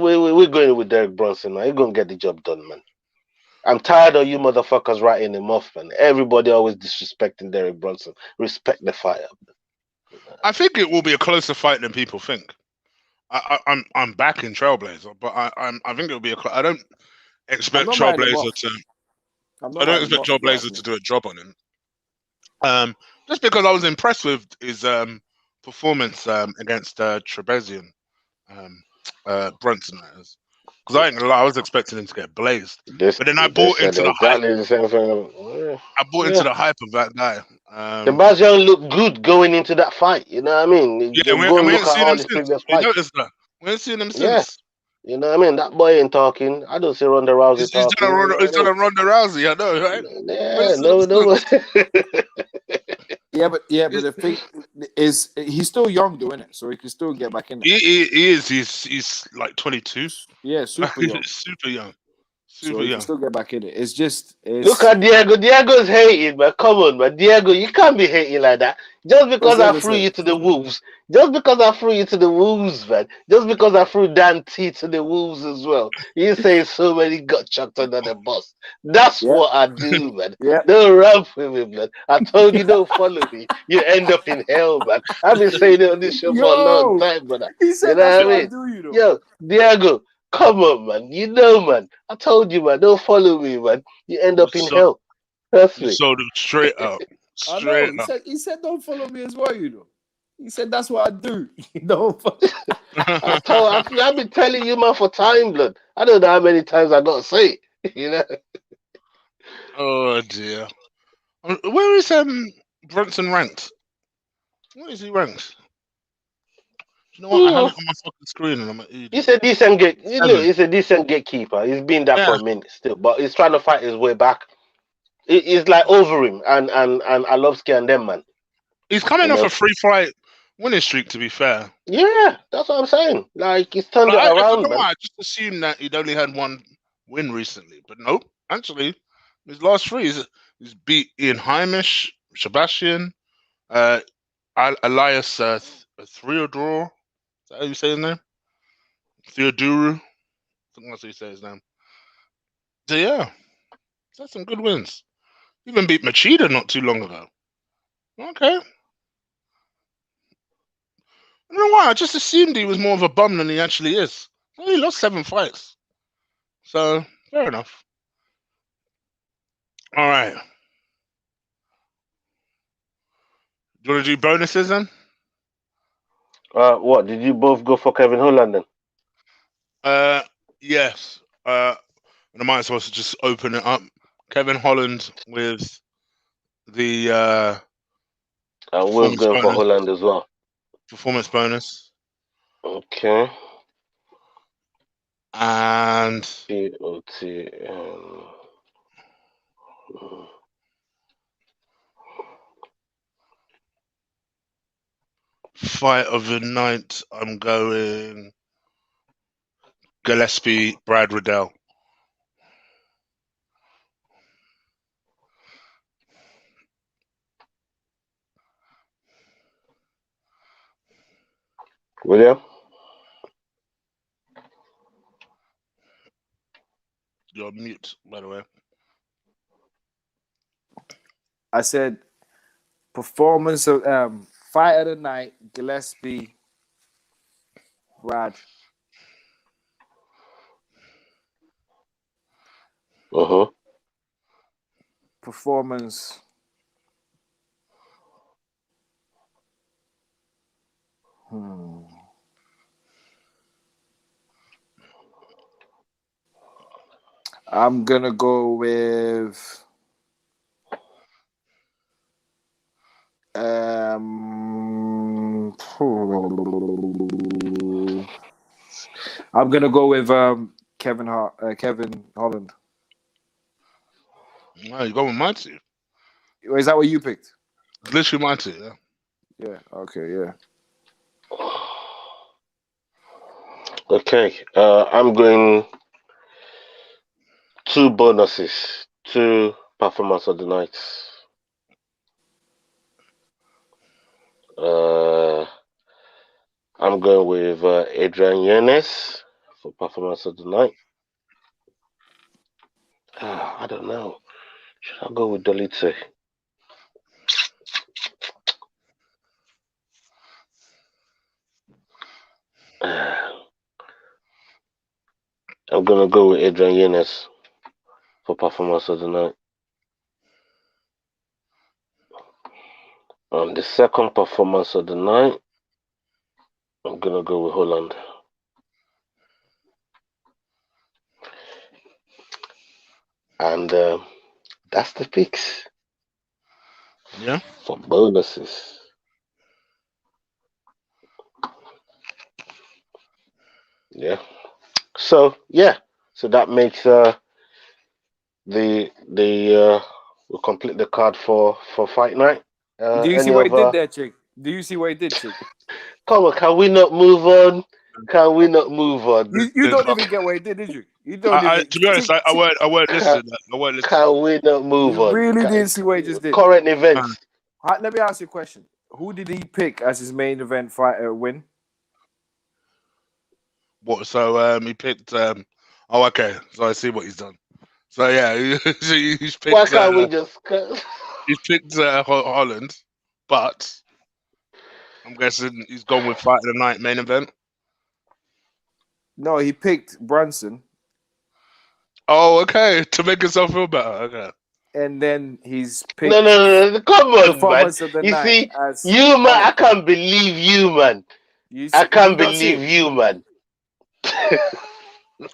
going with Derek Brunson, man. He's gonna get the job done, man. I'm tired of you motherfuckers writing him off, man. Everybody always disrespecting Derek Brunson. Respect the fire. I think it will be a closer fight than people think. I'm backing Trailblazer, but I think it'll be I don't expect Trailblazer to do a job on him. Just because I was impressed with his performance against Trebezian, Brunson, because I was expecting him to get blazed, but then I bought into the hype. I bought into the hype of that guy. Trebezian looked good going into that fight. You know what I mean? Yeah, we ain't seen him since. You noticed that? We ain't seen him since. Yeah. You know what I mean? That boy ain't talking. I don't see Ronda Rousey talking. He's done a Ronda Rousey, I know, right? Yeah, no. Yeah, but the thing is, he's still young, doing it, so he can still get back in there. He is. He's like 22. Yeah, super young. So he can still get back in it. It's just look at Diego. Diego's hating, man. Come on, man. Diego, you can't be hating like that. Just because I threw you to the wolves. Just because I threw you to the wolves, man. Just because I threw Dan T to the wolves as well. You say so many got chucked under the bus. That's what I do, man. Don't run with me, man. I told you don't follow me. You end up in hell, man. I've been saying it on this show for a long time, brother. He said that's what I do, you know. Yo, Diego. Come on, man. You know, man. I told you, man. Don't follow me, man. You end up in hell. Trust me. Sold him straight up. Straight up. He said, don't follow me as well, you know. He said, that's what I do. Don't follow. I've been telling you, man, for time, blood. I don't know how many times I got to say it, you know. Oh, dear. Where is Brunson ranked? Where is he ranked? You know what? I have it on my fucking screen and I'm an idiot. He's a decent he's a decent gatekeeper. He's been there for a minute still, but he's trying to fight his way back. It's like over him and Arlovski and them, man. He's coming off a 3-fight winning streak, to be fair. Yeah, that's what I'm saying. Like, he's turned it around, man. I just assumed that he'd only had one win recently, but nope. Actually, his last 3 he's beat Ian Heimish, Sebastian, Elias Theodore. Is that how you say his name? Theodoro. I think that's how you say his name. So yeah, that's some good wins. Even beat Machida not too long ago. Okay. You know what? I just assumed he was more of a bum than he actually is. Well, he lost 7 fights. So, fair enough. All right. Do you want to do bonuses then? What? Did you both go for Kevin Holland then? Yes. And I might as well just open it up. Kevin Holland with the I will go for Holland as well. Performance bonus. Okay. And fight of the night, I'm going Gillespie, Brad Riddell. William? You're mute, by the way. I said performance of fight of the night, Gillespie, Brad. Performance. I'm gonna go with I'm gonna go with Kevin Holland. No, you go with my two. Is that what you picked? Literally my two, yeah. Yeah. Okay. Yeah. Okay. I'm going 2 bonuses, 2 performance of the night. I'm going with Adrian Yanez for performance of the night. I don't know. Should I go with Dolitze? I'm gonna go with Adrian Yanez for performance of the night. On the second performance of the night, I'm gonna go with Holland. And that's the picks. Yeah. For bonuses. Yeah. So that makes we'll complete the card for fight night. Do you see what he did there, Chick? Do you see what he did, Chick? Come on, can we not move on? Can we not move on? You don't even get what he did you? You don't even. To be honest, I weren't listening. I weren't listening. Can we not move You on? really didn't see what he just did. Current events. Let me ask you a question. Who did he pick as his main event fighter win? What? So he picked. Oh, okay. So I see what he's done. So yeah, he's picked. Why can't we just? He's picked Holland, but I'm guessing he's gone with Fight of the Night main event. No, he picked Brunson. Oh, okay. To make himself feel better. Okay. And then he's picked. No. Come on, man. You see, you man, I can't believe you, man. I can't believe you, man. I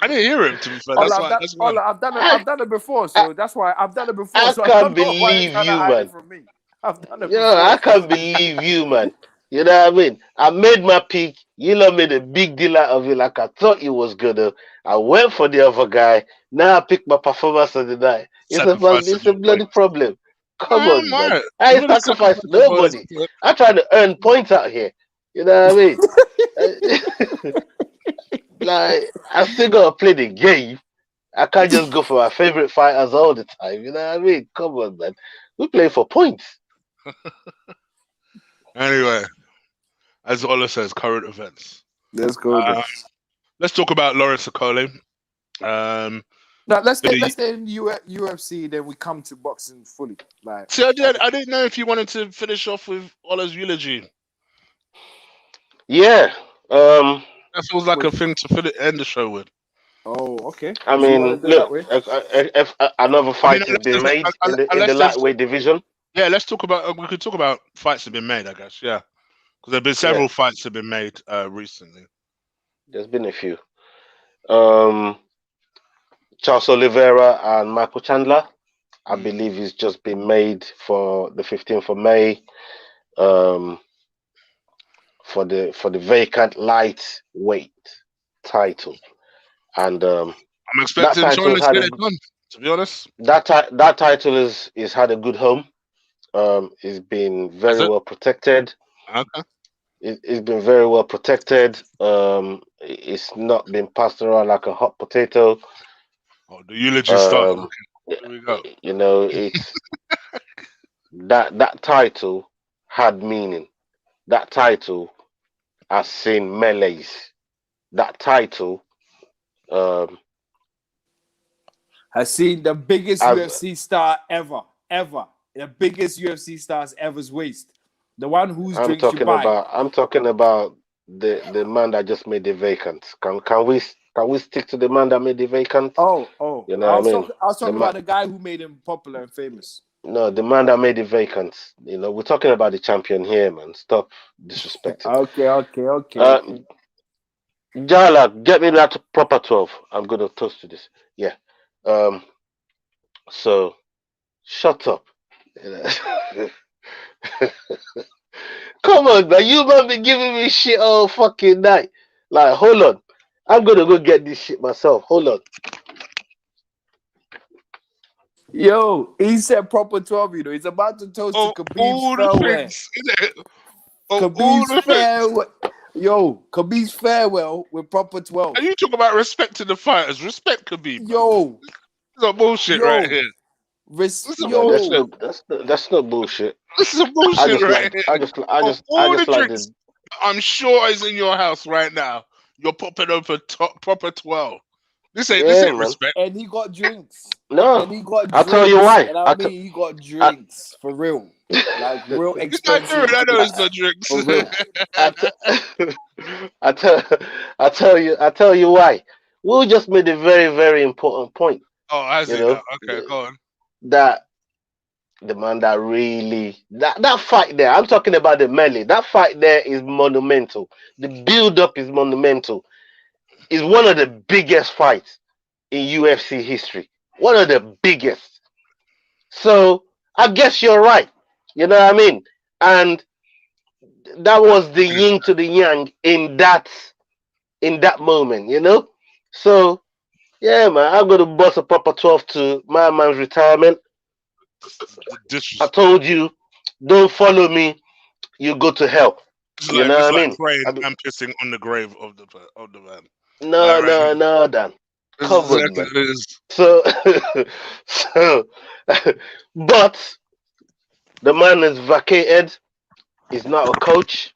didn't hear him, to be fair. That's why. I've done it before, so that's why I've done it before. I so can't believe you, man. From me. I've done it before. Yeah, I can't believe you, man. You know what I mean? I made my pick. You know, made a big deal out of it like I thought you was gonna. I went for the other guy. Now I picked my performance of the night. It's a bloody problem. Come on, man. I ain't sacrifice nobody. I'm trying to earn points out here. You know what I mean? Like, I still gotta play the game. I can't just go for my favorite fighters all the time. You know what I mean? Come on, man. We play for points. Anyway, as Ola says, current events. Let's go. Let's talk about Lawrence Okolie. Now let's stay in UFC. Then we come to boxing fully. Like, see, I didn't know if you wanted to finish off with Ola's eulogy. Yeah. That feels like a thing to end the show with. Oh, okay. I mean, look, if another fight has been made in the lightweight division. Yeah, let's talk about. We could talk about fights that have been made, I guess. Yeah, because there've been several fights that have been made recently. There's been a few. Charles Oliveira and Michael Chandler, I believe, is just been made for the 15th of May. For the vacant lightweight title, and I'm expecting Charlie to get it done. To be honest, that title is had a good home. It's been very well protected. Okay. It's been very well protected. It's not been passed around like a hot potato. Oh, the eulogy started. Here we go. You know, it's that title had meaning. That title has seen melees. That title has seen the biggest UFC star ever. The biggest UFC stars ever's waist. The one who's I'm talking about the man that just made the vacant. Can we stick to the man that made the vacant? Oh. You know what I mean? I was talking about the guy who made him popular and famous. No, the man that made the vacant. You know, we're talking about the champion here, man. Stop disrespecting. Okay. Jala, get me that proper 12. I'm gonna toast to this. Yeah. So shut up. Come on, man. You might be giving me shit all fucking night. Like, hold on. I'm gonna go get this shit myself. Hold on. Yo, he said proper 12, you know. He's about to toast to Khabib's farewell. Khabib's farewell with proper 12. And you talk about respect to the fighters. Respect Khabib. Yo. This is bullshit right here. That's not bullshit. This is bullshit right here. I just like this. I'm sure it's in your house right now. You're popping over proper 12. This ain't respect. And he got drinks. No, and he got drinks. I'll tell you why. And he got drinks for real. Like real expensive. I know he's got drinks. For real. I tell you why. Will just made a very, very important point. Oh, I see that. Okay, go on. That the man that really that fight there, I'm talking about the melee. That fight there is monumental. The build-up is monumental. It's one of the biggest fights in UFC history. One of the biggest. So I guess you're right. You know what I mean? And that was the yin to the yang in that moment, you know? So yeah, man, I'm gonna bust a proper 12 to my man's retirement. I told you, don't follow me, you go to hell. You know what I mean? Praying and pissing on the grave of the man. No, Dan. Come on, Exactly. man. It is. So, so, but the man is vacated. He's not a coach,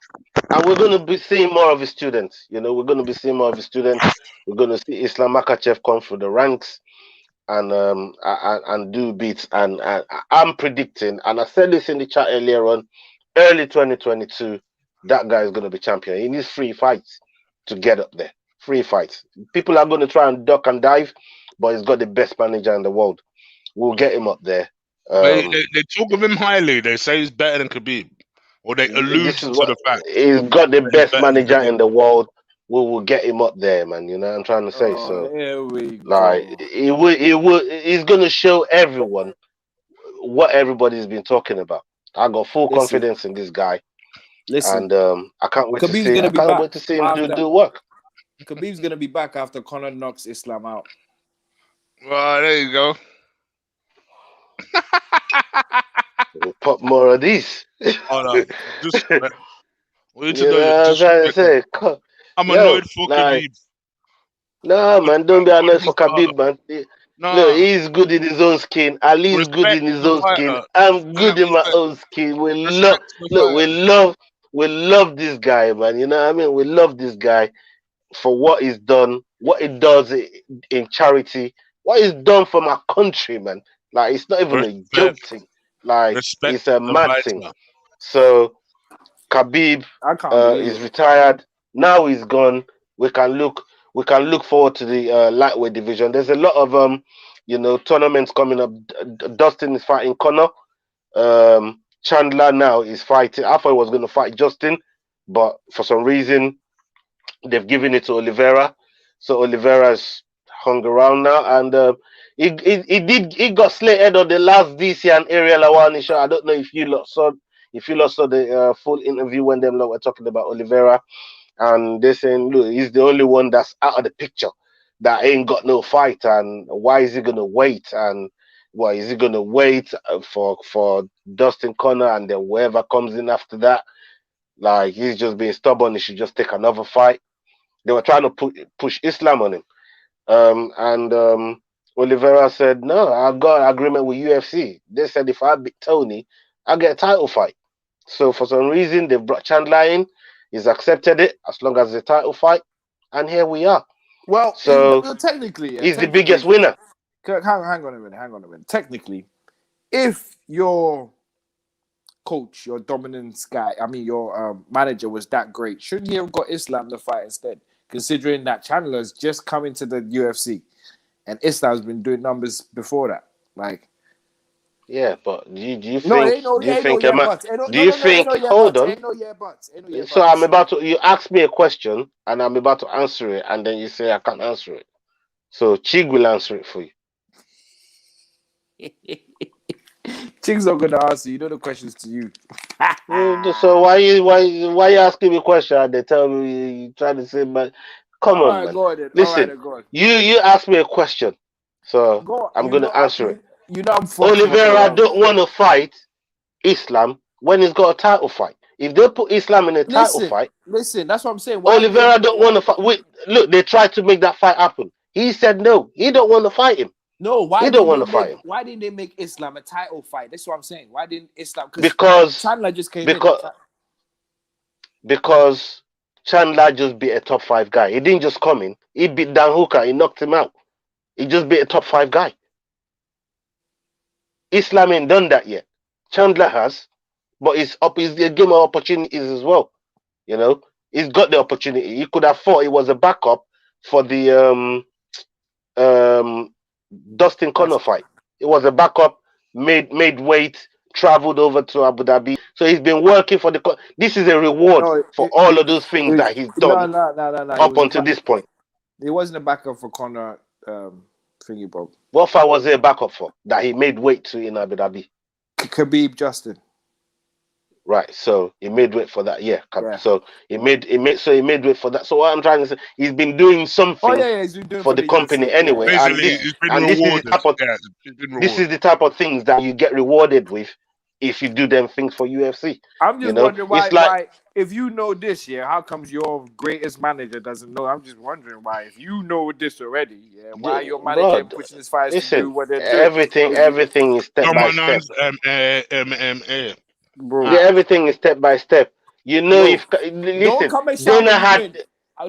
and we're going to be seeing more of his students. You know, we're going to be seeing more of his students. We're going to see Islam Makachev come through the ranks and do beats. And I'm predicting, and I said this in the chat earlier on, early 2022, that guy is going to be champion. He needs 3 fights to get up there. 3 fights. People are going to try and duck and dive, but he's got the best manager in the world. We'll get him up there. They talk of him highly. They say he's better than Khabib, or they allude This is to what the fact he's got the that he's best better than manager Khabib. in the world. We will get him up there, man. You know what I'm trying to say. So, Here we like, go. he's gonna show everyone what everybody's been talking about. I got full Listen. confidence in this guy, Listen, and I can't wait Khabib's to see. gonna I be can't back wait to see him after- do work. Khabib's gonna be back after Conor knocks Islam out. Well, there you go. We'll pop more of these. Oh no, disrespect. What are you to You do? know what I'm trying to say? I'm Yo, annoyed for like, Khabib. no, man, don't be annoyed for Father. Khabib, man. No, Look, he's good in his own skin. Ali's good respect in his the own skin. fighter. I'm good in my Respect, own skin. We love, respect the look, fighter. we love this guy, man. You know what I mean? We love this guy for what he's done, what he does in charity, what he's done for my country, man. Like, it's not even a joke Respect, thing. Like, respect it's a the mad thing. fighter. So, Khabib I can't believe is it. retired. Now he's gone. We can look forward to the lightweight division. There's a lot of tournaments coming up. Dustin is fighting Conor. Chandler now is fighting. I thought he was going to fight Justin, but for some reason they've given it to Oliveira. So Oliveira's hung around now, and he got slated on the last DC and Ariel Awani show. I don't know if you lot saw the full interview when them lot were talking about Oliveira, and they're saying, look, he's the only one that's out of the picture that ain't got no fight, and why is he gonna wait? And why is he gonna wait for Dustin Conor, and then whoever comes in after that? Like, he's just being stubborn. He should just take another fight. They were trying to push Islam on him, and Oliveira said, no, I got an agreement with UFC. They said if I beat Tony, I get a title fight. So for some reason, they brought Chandler in. He's accepted it as long as it's a title fight, and here we are. Well, so technically, he's the biggest winner. Hang on a minute. Technically, if your coach, your dominance guy, your manager was that great, shouldn't he have got Islam the fight instead? Considering that Chandler's just coming to the UFC, and Islam's been doing numbers before that, like. Yeah, but do you No, think? ain't no, Do you ain't think? no yeah buts. Do you think? Hold on. Ain't no yeah buts. Ain't no yeah So buts. I'm about to. You ask me a question, and I'm about to answer it, and then you say I can't answer it. So Chig will answer it for you. Chig's not gonna answer. You know the questions to you. So why you asking me a question and they tell me you trying to say, man, come on, man. Go ahead. Listen, Go ahead. you asked me a question, so I'm gonna answer it. You know I'm Oliveira don't want to fight Islam when he's got a title fight. If they put Islam in a title fight, listen, that's what I'm saying. Oliveira don't want to fight. Look, they tried to make that fight happen. He said no. He don't want to fight him. No, why he don't want to fight him? Why didn't they make Islam a title fight? That's what I'm saying. Why didn't Islam? Because Chandler just came because Chandler just beat a top 5 guy. He didn't just come in. He beat Dan Hooker. He knocked him out. He just beat a top 5 guy. Islam ain't done that yet. Chandler has, but it's a game of opportunities as well. You know, he's got the opportunity. He could have thought he was a backup for the Dustin Conor fight. It was a backup, made weight, traveled over to Abu Dhabi. So he's been working for this is a reward for all of those things that he's done up until this point. He wasn't a backup for Conor thingy, bro. What fight was he a backup for that he made weight to in Abu Dhabi? Khabib Justin. Right, so he made weight for that, yeah. So he made weight for that. So what I'm trying to say, he's been doing something he's been doing for the company anyway. Basically, he's been rewarded. This is the type of things that you get rewarded with if you do them things for UFC. I'm just You know, wondering why, it's like why, if you know this, yeah, how comes your greatest manager doesn't know? I'm just wondering why, if you know this already, yeah, why your manager bro, ain't pushing his fighters to do listen, what they're doing? everything is step by step. Dominance MMA. Bro, Yeah, everything is step by step. You know, bro, if don't listen, come and shout Dana when you had. win.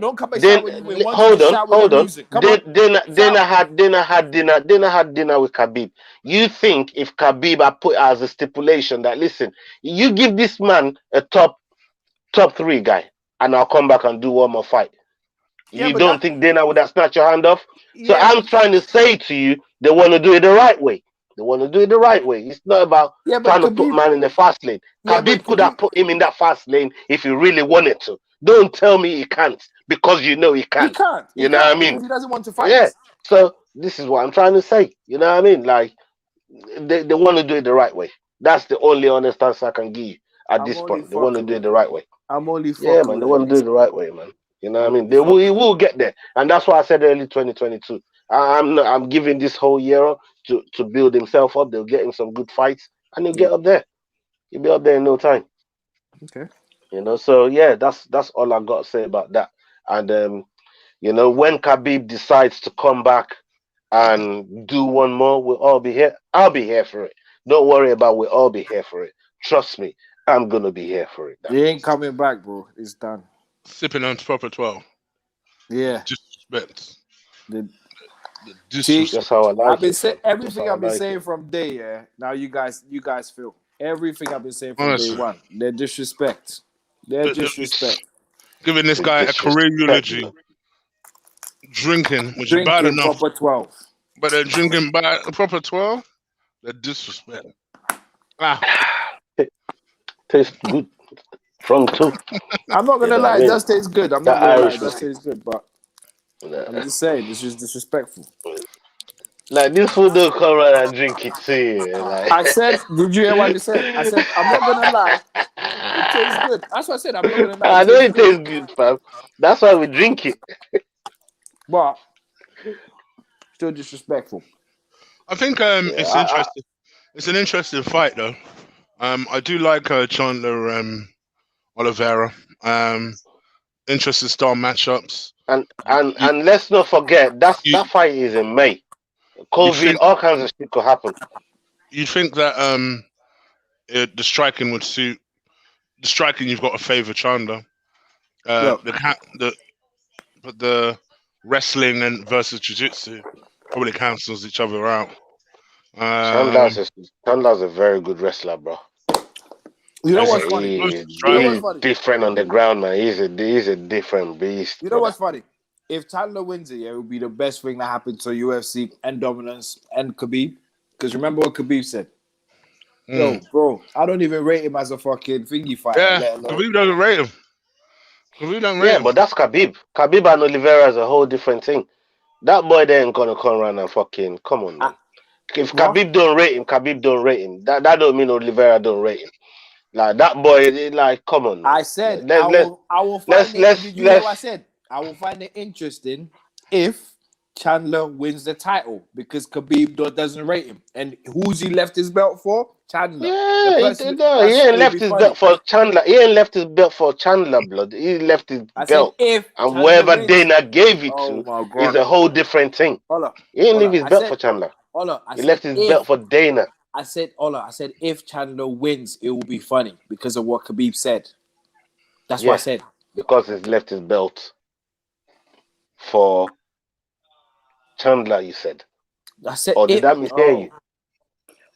Don't come and shout Then when you win. Want you to hold on, shout when you're hold on. losing. Come on, Dana shout. had dinner with Khabib. You think if Khabib had put as a stipulation that listen, you give this man a top 3 guy, and I'll come back and do one more fight. Yeah, You but don't that, think Dana would have snatched your hand off? So yeah, I'm trying to say to you, they want to do it the right way. They want to do it the right way. It's not about yeah, but trying to put Khabib, man in the fast lane. yeah, but Khabib could have Khabib, put him in that fast lane if he really wanted to. Don't tell me he can't, because you know he he can. can't, You know what I because mean? he doesn't want to fight. Yeah. So this is what I'm trying to say. You know what I mean? Like they want to do it the right way. That's the only honest answer I can give you at I'm this only point. They want to fucking do it with the him. right way. I'm only Yeah, fucking man, they with him. want to do it the right way, man. You know what I mean? I'm They will, fucking. he will get there, and that's why I said early 2022. I'm giving this whole year to build himself up. They'll get him some good fights, and he'll Yeah. get up there. He'll be up there in no time. Okay. You know, so yeah, that's all I got to say about that. And you know, when Khabib decides to come back and do one more, we'll all be here. I'll be here for it. Don't worry about. We'll all be here for it. Trust me, I'm gonna be here for it. He ain't coming back, bro. It's done. Sipping on proper 12. Yeah. Disrespect. The, The see, That's disrespect. how I I've like been it, saying fam. That's everything how I I've been like saying it. from day. Yeah. Now you guys feel everything I've been saying from day Honestly. one. They're disrespect. They're disrespect. Giving this The guy a career disrespect, eulogy. man. Drinking, which is bad Drinking enough. proper 12. But they're drinking by a proper 12. The disrespect. Ah, Tastes good. Strong too. I'm not You gonna know what I lie, it mean? does taste good. I'm not That gonna lie, Irish it does whiskey. taste good, but I'm Nah. just saying this is disrespectful. Like this food don't come around and drink it too. Like I said, did you hear what I said? I said, I'm not gonna lie, it tastes good. That's what I said. I'm not gonna lie, I it know tastes it good. tastes good, fam. That's why we drink it. But still disrespectful. I think Yeah, it's interesting. It's an interesting fight though. I do like Chandler Oliveira. Interesting style matchups. and let's not forget You that fight is in May. you COVID, think all kinds of shit could happen. that the striking would suit the striking? You've got to favor Chandler. Look, But the wrestling and versus jiu-jitsu probably cancels each other out. Chandler's a very good wrestler, bro. you know He's what's funny? He's You know what's he's funny? different on the ground, man. He's a different beast, You know brother. what's funny? If Chandler wins it, yeah, it would be the best thing that happened to UFC and Dominance and Khabib. Because remember what Khabib said? Yo, bro, I don't even rate him as a fucking thingy fighter, Yeah, let alone. Khabib doesn't rate him. Khabib don't rate Yeah, him. but that's Khabib. Khabib and Oliveira is a whole different thing. That boy there ain't gonna come around and fucking come on, man. If What? Khabib don't rate him, Khabib don't rate him. That don't mean Oliveira don't rate him. Like that boy, like come on, man. I said Let's I will find let's it. let's Did you hear what I let's said? I will find it interesting if Chandler wins the title because Khabib doesn't rate him. And who's he left his belt for? Chandler. yeah, he It ain't will left be his funny. belt for Chandler. He ain't left his belt for Chandler, blood. He left his I said belt. if And Chandler wherever wins. Dana gave it Oh to my is god. a whole different thing. Hold He ain't leave on. his belt for Chandler. I He said left his if belt for Dana. I said if Chandler wins, it will be funny because of what Khabib said. That's what I said. Because he's left his belt for Chandler, you said. I said Or did that mishear you?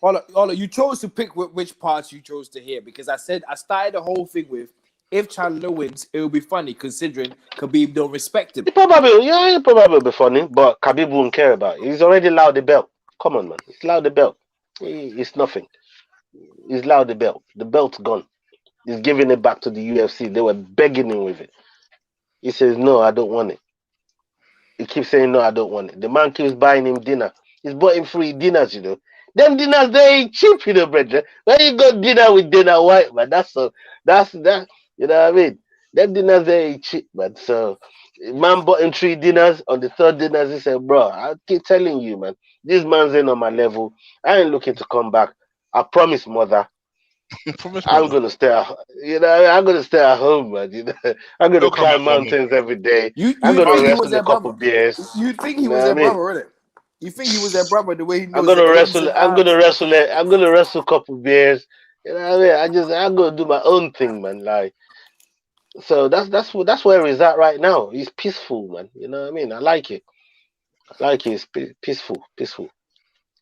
Ola, you chose to pick which parts you chose to hear because I started the whole thing with if Chandler wins, it will be funny considering Khabib don't respect him. He probably be funny, but Khabib won't care about it. He's already allowed the belt. Come on, man. He's allowed the belt. It's nothing. He's allowed the belt. The belt's gone. He's giving it back to the UFC. They were begging him with it. He says, no, I don't want it. He keeps saying, no, I don't want it. The man keeps buying him dinner. He's bought him free dinners, you know. Them dinners, they ain't cheap, you know, brethren. When you go dinner with Dana White, man, that's that, you know what I mean? Them dinners, they ain't cheap, man. So, man bought him 3 dinners. On the 3rd dinners, he said, bro, I keep telling you, man, this man's ain't on my level. I ain't looking to come back. I promise, mother, I'm gonna stay at, I'm gonna stay at home, man. I'm gonna He'll come back climb for one more mountains fight. every day. You I'm you gonna think he was wrestle a their couple brother? beers. You think he You know was what I their mean? brother, innit? You think he was their brother the way he I'm knows the gonna ins wrestle. and I'm gonna outs. wrestle it. I'm gonna wrestle a couple beers. You know what I mean? I'm gonna do my own thing, man. Like, so that's where he's at right now. He's peaceful, man. You know what I mean? I like it. I like it. It's peaceful.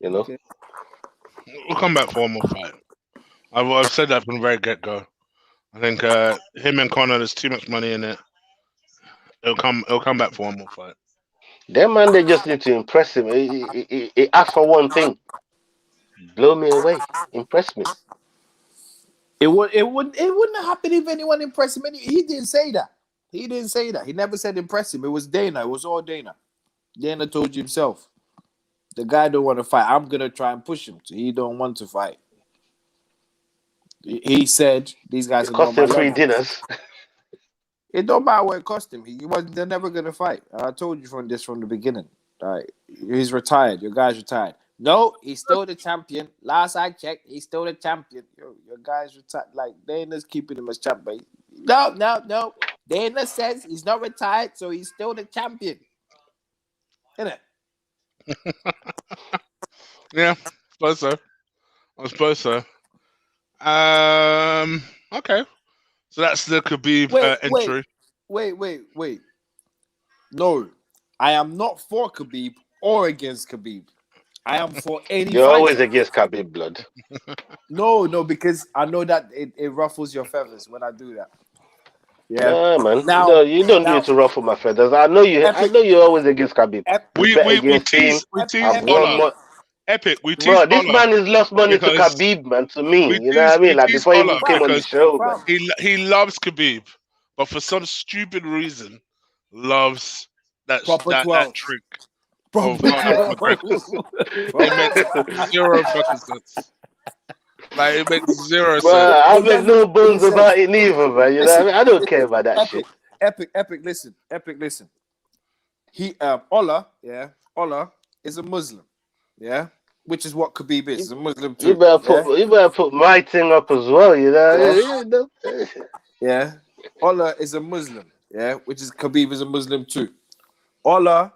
You know. Okay. We'll come back for one more fight. I've said that from the very get go. I think him and Conor, there's too much money in it. It'll come back for one more fight. That man, they just need to impress him. He asked for one thing: blow me away, impress me. It wouldn't happen if anyone impressed him. He didn't say that. He didn't say that. He never said impress him. It was Dana. It was all Dana. Dana told you himself. The guy don't want to fight. I'm gonna try and push him. So he don't want to fight. He said these guys It are not cost my him free level. dinners. It don't matter what it cost him. They're never gonna fight. I told you from the beginning. He's retired. Your guy's retired. No, he's still the champion. Last I checked, he's still the champion. Your guy's retired. Like Dana's keeping him as champion. No. Dana says he's not retired, so he's still the champion. Isn't it? Yeah, I suppose so. Okay. So that's the Khabib entry. Wait. No, I am not for Khabib or against Khabib. I am for any You're always fighter. against Khabib blood. No, because I know that it ruffles your feathers when I do that. Yeah. Nah, man. Now, No, you don't do it to ruffle my feathers. I know you. I Epic, know you're always against Khabib. You bet We against him. tease I've won Ola. more. Epic. We tease Bro, this Ola man has lost money to because Khabib, man. To me, we you know what I mean? Like tease before he Ola even came on the because show, man. fam, he loves Khabib, but for some stupid reason loves that proper that 12. trick of Proper McGregor's. 12. It makes zero fucking sense. Like it makes zero Bro, sense. I make no bones Listen, about it neither, man. You know what I mean? I don't care about that shit. Epic, listen. He Ola is a Muslim, yeah, which is what Khabib is. He's a Muslim too. You better put my thing up as well, you know. Yeah. Ola is a Muslim, yeah, which is Khabib is a Muslim too. Ola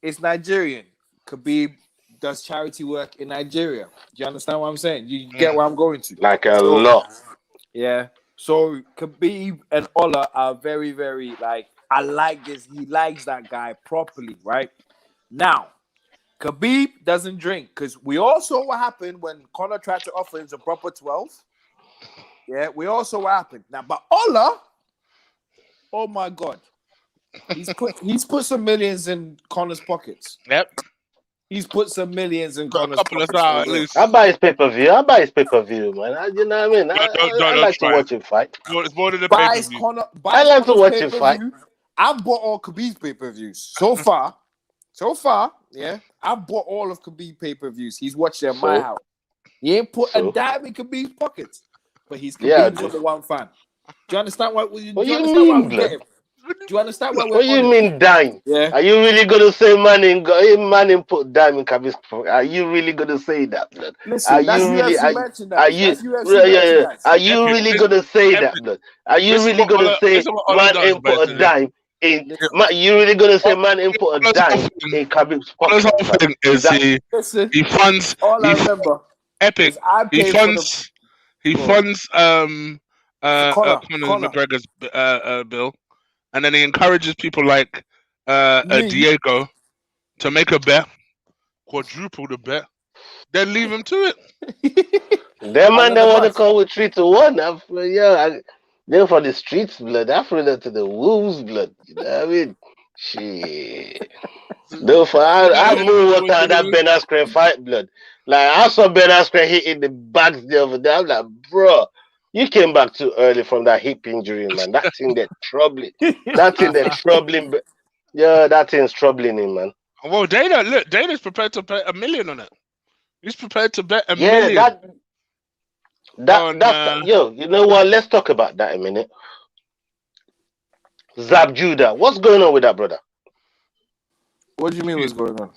is Nigerian. Khabib does charity work in Nigeria. Do you understand what I'm saying? You get where I'm going to? Like a lot. Yeah. So Khabib and Ola are very, very like, I like this. He likes that guy properly, right? Now, Khabib doesn't drink because we all saw what happened when Conor tried to offer him a proper 12. Yeah, we all saw what happened. Now, but Ola, oh my God, he's put some millions in Conor's pockets. Yep. He's put some millions in Got a Conor's couple of pockets. at least. I buy his pay-per-view, man. You know what I mean? I like to watch him fight. It's more than a Buys pay-per-view. Conor, I like to watch him pay-per-view. fight. I've bought all Khabib's pay-per-views so far. Yeah, I've bought all of Khabib pay-per-views. He's watched them at my house. He ain't put a dime in Khabib's pockets, but he's Khabib's number one fan. Do you understand what you mean, blood? Do you understand what you mean dime? Yeah. Are you really gonna say man in put dime in Khabib's pocket? Are you really gonna say that, blood? Listen, are you really Are you really gonna say that, blood? Are you really gonna say man in put a dime in? You really gonna say man in put a dime in Khabib's pocket? His whole thing is he funds. All I remember, Epic. He funds Conor McGregor's bill, and then he encourages people like Diego to make a bet, quadruple the bet, then leave him to it. Them man they want to call with 3-1. They're for the streets, blood. I threw them to the wolves, blood. You know what I mean? Shit. I move what on that Ben Askren fight, blood. Like I saw Ben Askren hitting the backs the other day. I'm like, bro, you came back too early from that hip injury, man. That thing they're troubling. That thing's troubling him, man. Well, Dana's prepared to bet $1 million on it. He's prepared to bet $1 million. You know what? Let's talk about that a minute. Zab Judah, what's going on with that, brother? What do you mean what's going on?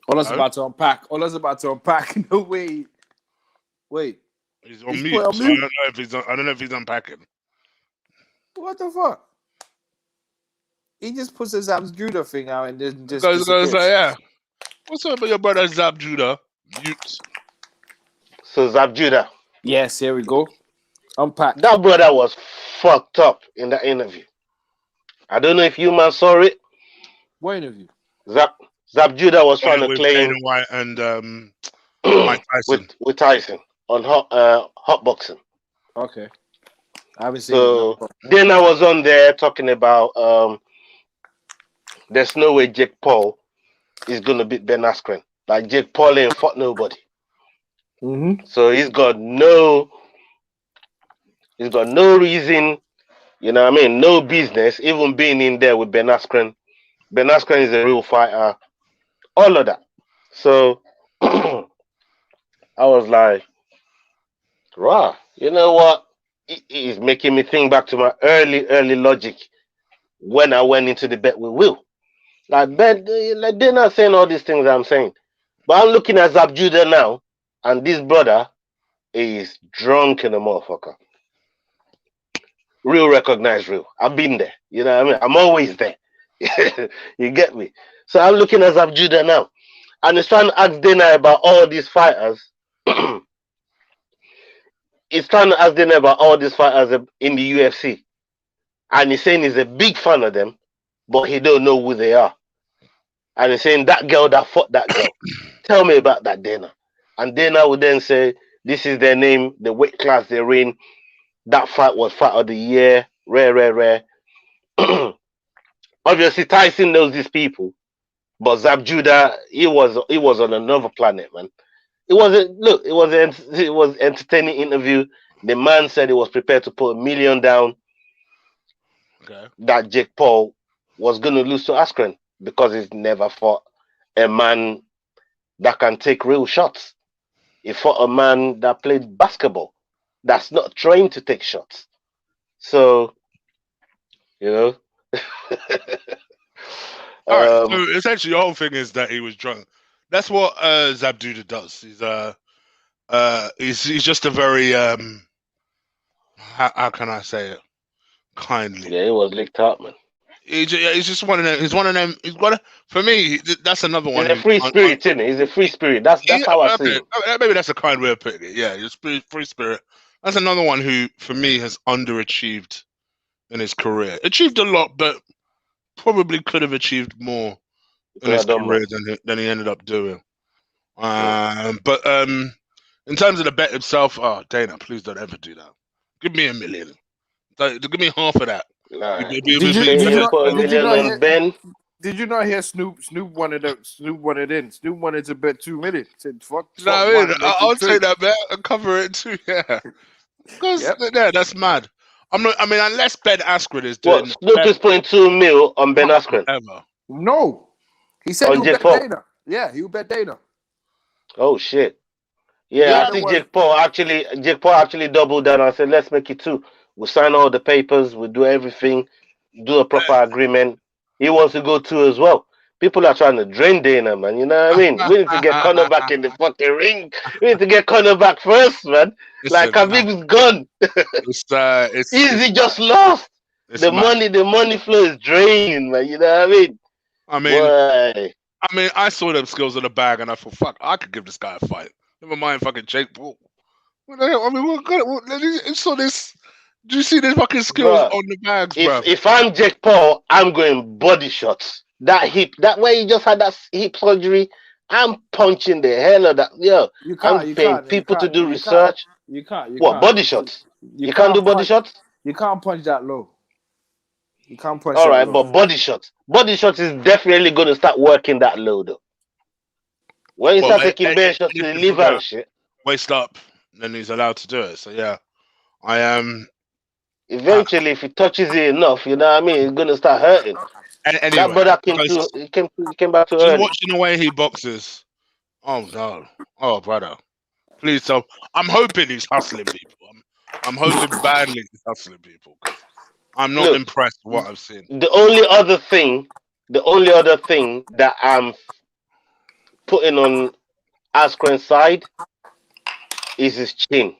Ola's about to unpack. No, wait. He's on mute. So I don't know if he's unpacking. What the fuck? He just puts his Zab Judah thing out and then just goes like, yeah. What's up with your brother Zab Judah? Mute. So Zab Judah. Yes, here we go. Unpack. That brother was fucked up in that interview. I don't know if you man saw it. What interview? Zab Judah was trying to claim Dana White and Mike Tyson. with Tyson on hot boxing. Okay. I haven't seen so then I was on there talking about there's no way Jake Paul is gonna beat Ben Askren. Like Jake Paul ain't fought nobody. Mm-hmm. So he's got no reason, you know what I mean, no business even being in there with Ben Askren. Ben Askren is a real fighter. All of that. So I was like, rah, you know what? It is making me think back to my early logic when I went into the bet with Will. Like they're not saying all these things I'm saying. But I'm looking at Zab Judah now, and this brother is drunk in the motherfucker. Real recognize real. I've been there. You know what I mean? I'm always there. You get me? So I'm looking at Zab Judah now. And he's trying to ask Dana about all these fighters. He's trying to ask Dana about all these fighters in the UFC. And he's saying he's a big fan of them, but he don't know who they are. And he's saying that girl that fought that girl. Tell me about that, Dana. And Dana would then say, this is their name, the weight class they're in. That fight was fight of the year. Rare. Obviously, Tyson knows these people. But Zab Judah, he was on another planet, man. It was entertaining interview. The man said he was prepared to put $1 million down. Okay. That Jake Paul was going to lose to Askren because he's never fought a man that can take real shots. He fought a man that played basketball, that's not trained to take shots. So, you know. All right. So essentially, the whole thing is that he was drunk. That's what Zab Judah does. He's just a very how can I say it kindly? Yeah, he was licked up, man. He's just one of them. He's one of them. For me, that's another one. He's a free spirit, isn't he? He's a free spirit. That's how I see it. Maybe that's a kind way of putting it. Yeah, he's free spirit. That's another one who, for me, has underachieved in his career. Achieved a lot, but probably could have achieved more in his career than he ended up doing. But in terms of the bet itself, oh, Dana, please don't ever do that. Give me $1 million. Give me half of that. Nah. Did you not hear Snoop wanted to bet 2 million? Said fuck. I'll take that bet and cover it too. Yeah, because yeah, that's mad. Unless Ben Askren is doing. What, Snoop is putting 2 mil on Ben Askren? Ever. No, he said he would bet Dana. Yeah, he would bet Dana. Oh shit. Yeah, I think Jake Paul actually doubled down and said, let's make it 2. We'll sign all the papers, we'll do everything, do a proper agreement. He wants to go 2 as well. People are trying to drain Dana, man. You know what I mean? We need to get Conor back in the fucking ring. We need to get Conor back first, man. Listen, like Khabib's gone. It's Easy just lost. The money flow is draining, man. You know what I mean? I saw them skills in the bag and I thought, fuck, I could give this guy a fight. Never mind fucking Jake Paul. What the hell? Do you see these fucking skills on the bags, bro? If I'm Jake Paul, I'm going body shots. That hip, that way you just had that hip surgery, I'm punching the hell out of that. Yo, I'm paying people to do research. You can't. Body shots? You can't do body shots? You can't punch that low. You can't punch all right, but body shots. Body shots is definitely going to start working that low, though. When you start taking bare shots to the liver and shit. Waist up, then he's allowed to do it. So, yeah, I am. Eventually, if he touches it enough, you know what I mean, it's going to start hurting. Anyway, that brother came back to early. Just watching the way he boxes. Oh, no. Oh, brother. Please tell. I'm hoping he's hustling people. I'm hoping badly he's hustling people. I'm not impressed with what I've seen. The only other thing that I'm putting on Askren's side is his chin.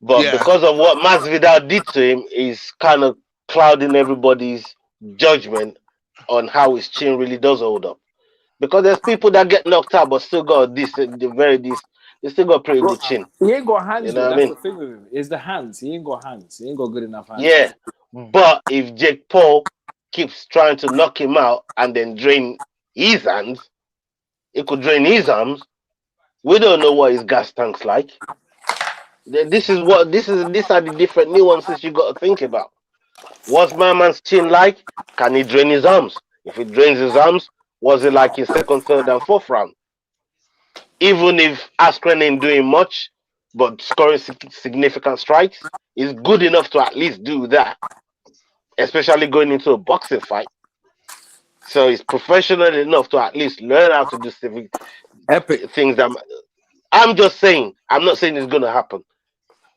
But because of what Masvidal did to him, is kind of clouding everybody's judgment on how his chin really does hold up. Because there's people that get knocked out but still got they still got a pretty good chin. He ain't got hands, you know though. What That's I mean? the thing with him. It's the hands. He ain't got hands. He ain't got good enough hands. Yeah. But if Jake Paul keeps trying to knock him out and then drain his hands, it could drain his arms. We don't know what his gas tank's like. These are the different nuances you got to think about. What's my man's chin like? Can he drain his arms? If he drains his arms, was it like in second, third, and fourth round? Even if Askren ain't doing much, but scoring significant strikes, is good enough to at least do that, especially going into a boxing fight. So he's professional enough to at least learn how to do things that. I'm just saying. I'm not saying it's going to happen,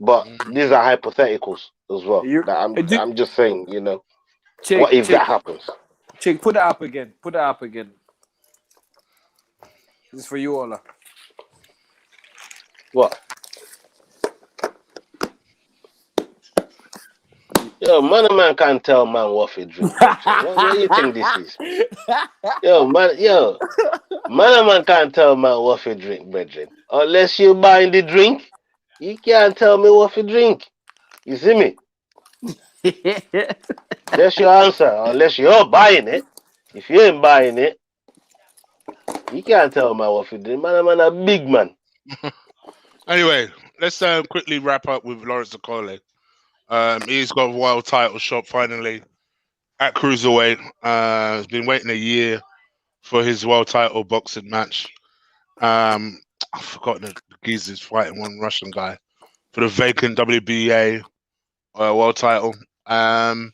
but these are hypotheticals as well. I'm just saying, Chick, what if that happens? Chick, put it up again. Put it up again. This is for you, Ola. What? Yo, man can't tell man what he drink. What do you think this is? Man can't tell man what he drink, brethren. Unless you're buying the drink, you can't tell me what he drink. You see me? That's your answer. Unless you're buying it. If you ain't buying it, you can't tell man what he drink. Man a big man. Anyway, let's quickly wrap up with Lawrence Okolie. He's got a world title shot finally at cruiserweight. He's been waiting a year for his world title boxing match. I've forgotten the geezer's fighting one Russian guy for the vacant WBA world title. And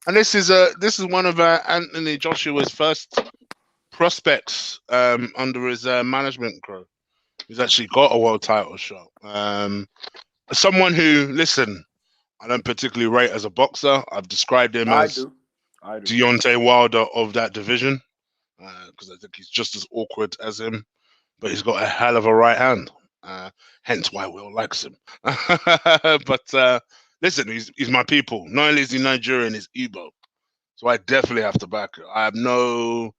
this is one of Anthony Joshua's first prospects under his management crew. He's actually got a world title shot. Someone who, listen, I don't particularly rate as a boxer. I've described him as Deontay Wilder of that division because I think he's just as awkward as him, but he's got a hell of a right hand. Hence why Will likes him. But listen, he's my people. Not only is he Nigerian, he's Igbo. So I definitely have to back it. I have no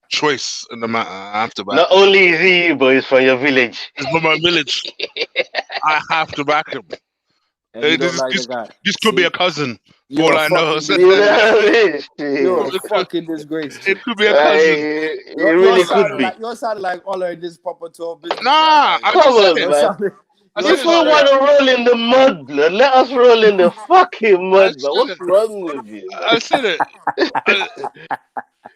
choice in the matter. I have to back Not only is he Igbo, he's from your village. He's from my village. I have to back him. This could be a cousin. All I know. You're a fucking disgrace. It could be a cousin. It really could be. You're sounding like Ola in this proper tour business. Nah, come on, man. If we want to roll in the mud, blood, let us roll in the fucking mud. But what's wrong with you? I said it.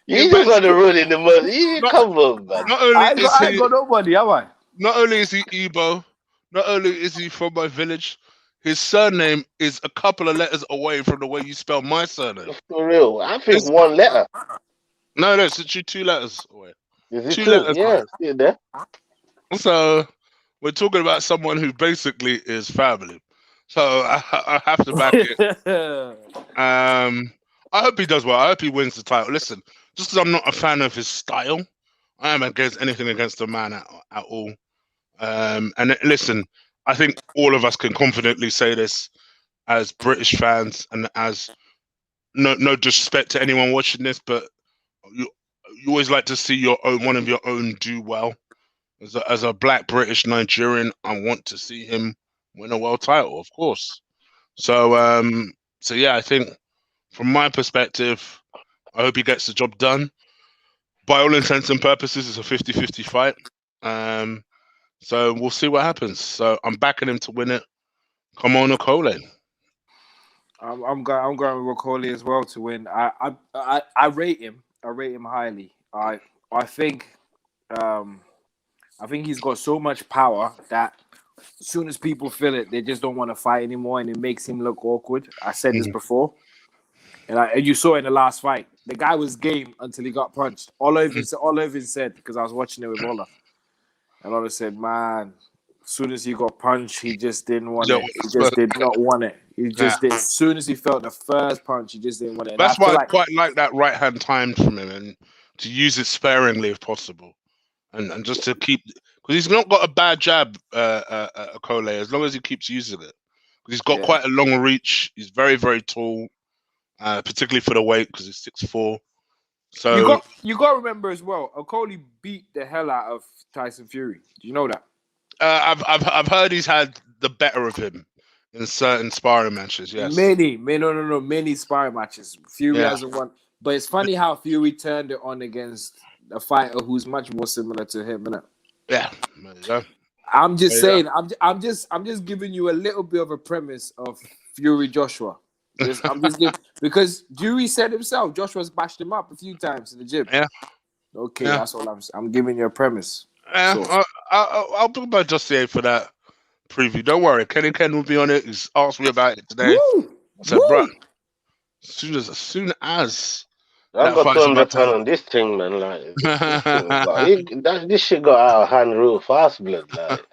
You just want to roll in the mud. Come on, man. I ain't got nobody, have I? Not only is he Igbo, not only is he from my village, his surname is a couple of letters away from the way you spell my surname. For real, I think it's one letter. No, it's actually 2 letters away. Is it 2 letters? Yeah, see there. So we're talking about someone who basically is family. So I have to back it. I hope he does well. I hope he wins the title. Listen, just because I'm not a fan of his style, I am against anything against the man at all. And listen, I think all of us can confidently say this as British fans, and as no disrespect to anyone watching this, but you always like to see one of your own do well. As a black British Nigerian, I want to see him win a world title, of course. So yeah, I think from my perspective, I hope he gets the job done. By all intents and purposes, it's a 50-50 fight. So we'll see what happens. So I'm backing him to win it. Come on, Okolie. I'm going with Okolie as well to win. I rate him. I rate him highly. I think he's got so much power that as soon as people feel it, they just don't want to fight anymore, and it makes him look awkward. I said this before, and you saw in the last fight, the guy was game until he got punched. All over said, because I was watching it with Ola. And Ola said, man, as soon as he got punched, he just didn't want it. He just did not want it. He just did. As soon as he felt the first punch, he just didn't want it. That's why I quite like that right hand timed from him, and to use it sparingly if possible. and just to keep, because he's not got a bad jab, Okolie, as long as he keeps using it. Because he's got quite a long reach. He's very, very tall, particularly for the weight, because he's 6'4". So you got to remember as well, Okolie beat the hell out of Tyson Fury. Do you know that? I've heard he's had the better of him in certain sparring matches. Yes, many sparring matches. Fury hasn't won, but it's funny how Fury turned it on against a fighter who's much more similar to him, innit? Yeah, there you go. I'm just saying. I'm just giving you a little bit of a premise of Fury Joshua. I'm just giving, because Fury said himself, Joshua's bashed him up a few times in the gym. Yeah. Okay, that's all I'm giving you a premise. Yeah, so. I'll put my dossier for that preview. Don't worry, Kenny Ken will be on it. He's asked me about it today. So, bro, as soon as I got £200 on this thing, man. Like this shit got out of hand real fast, blood. Like,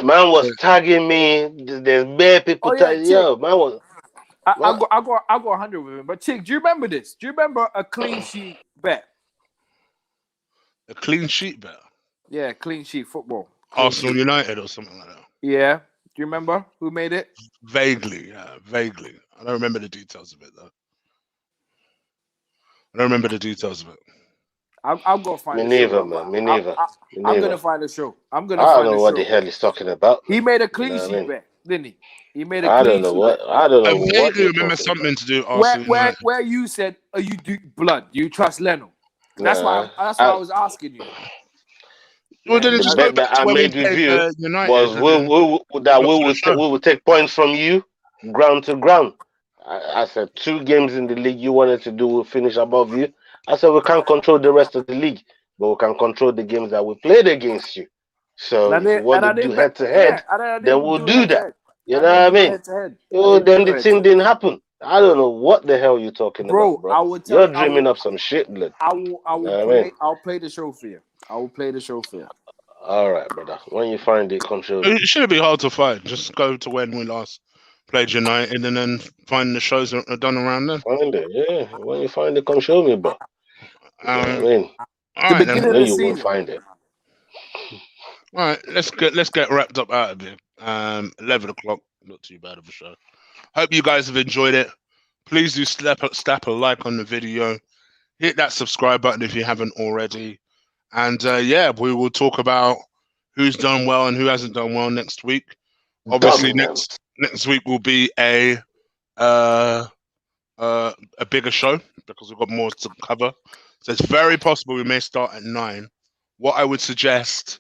man was tagging me. There's bare people tagging. Yo, man was. I got 100 with him. But Chick, do you remember this? Do you remember a clean sheet bet? A clean sheet bet? Yeah, clean sheet football. Arsenal United or something like that. Yeah. Do you remember who made it? Vaguely, yeah, vaguely. I don't remember the details of it though. I don't remember the details of it. I'll go find Me neither, man. Me neither. I'm gonna find the show. I don't know what the hell he's talking about. He made a clean sheet bet, didn't he? He made a I clean don't know sheet what. bet. I don't know. I vaguely remember something to do. Where you said, you do blood? You trust Leno? That's why I was asking you. Well, then the bet that I made with you was we will take points from you ground to ground. I said 2 games in the league you wanted to do will finish above you. I said we can't control the rest of the league, but we can control the games that we played against you. So if you want to do head to head, then we'll do that. You know what I mean? Oh, then the thing didn't happen. I don't know what the hell you're talking about, bro. You're dreaming up some shit, blood. I'll play the show for you. I will play the show for you. All right, brother. When you find it, come show me. It shouldn't be hard to find. Just go to when we last played United and then find the shows that are done around then. Find it, yeah. When you find it, come show me, bro. You know what I mean? All right, then. I know you won't find it. All right, let's get wrapped up out of here. 11 o'clock, not too bad of a show. Hope you guys have enjoyed it. Please do slap a like on the video. Hit that subscribe button if you haven't already. And we will talk about who's done well and who hasn't done well next week. Obviously, next week will be a bigger show because we've got more to cover. So it's very possible we may start at 9. What I would suggest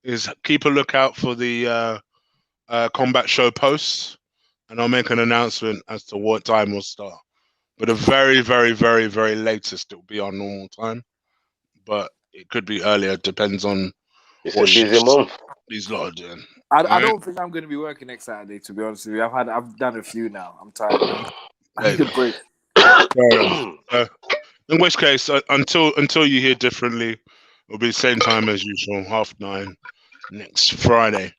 is keep a lookout for the combat show posts, and I'll make an announcement as to what time we'll start. But a very, very, very, very latest, it will be our normal time. But it could be earlier, depends on what busy month these lot are doing. I don't think I'm going to be working next Saturday, to be honest with you. I've done a few now. I'm tired. I need a break. In which case, until you hear differently, it'll be the same time as usual, 9:30 next Friday.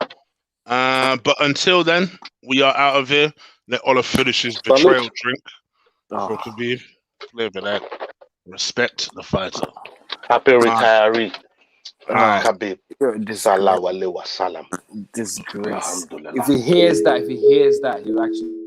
But until then, we are out of here. Let Ola finish his betrayal drink. For Khabib. Live with that. Respect the fighter. Happy retiree. Khabib. This is great. If he hears that, he'll actually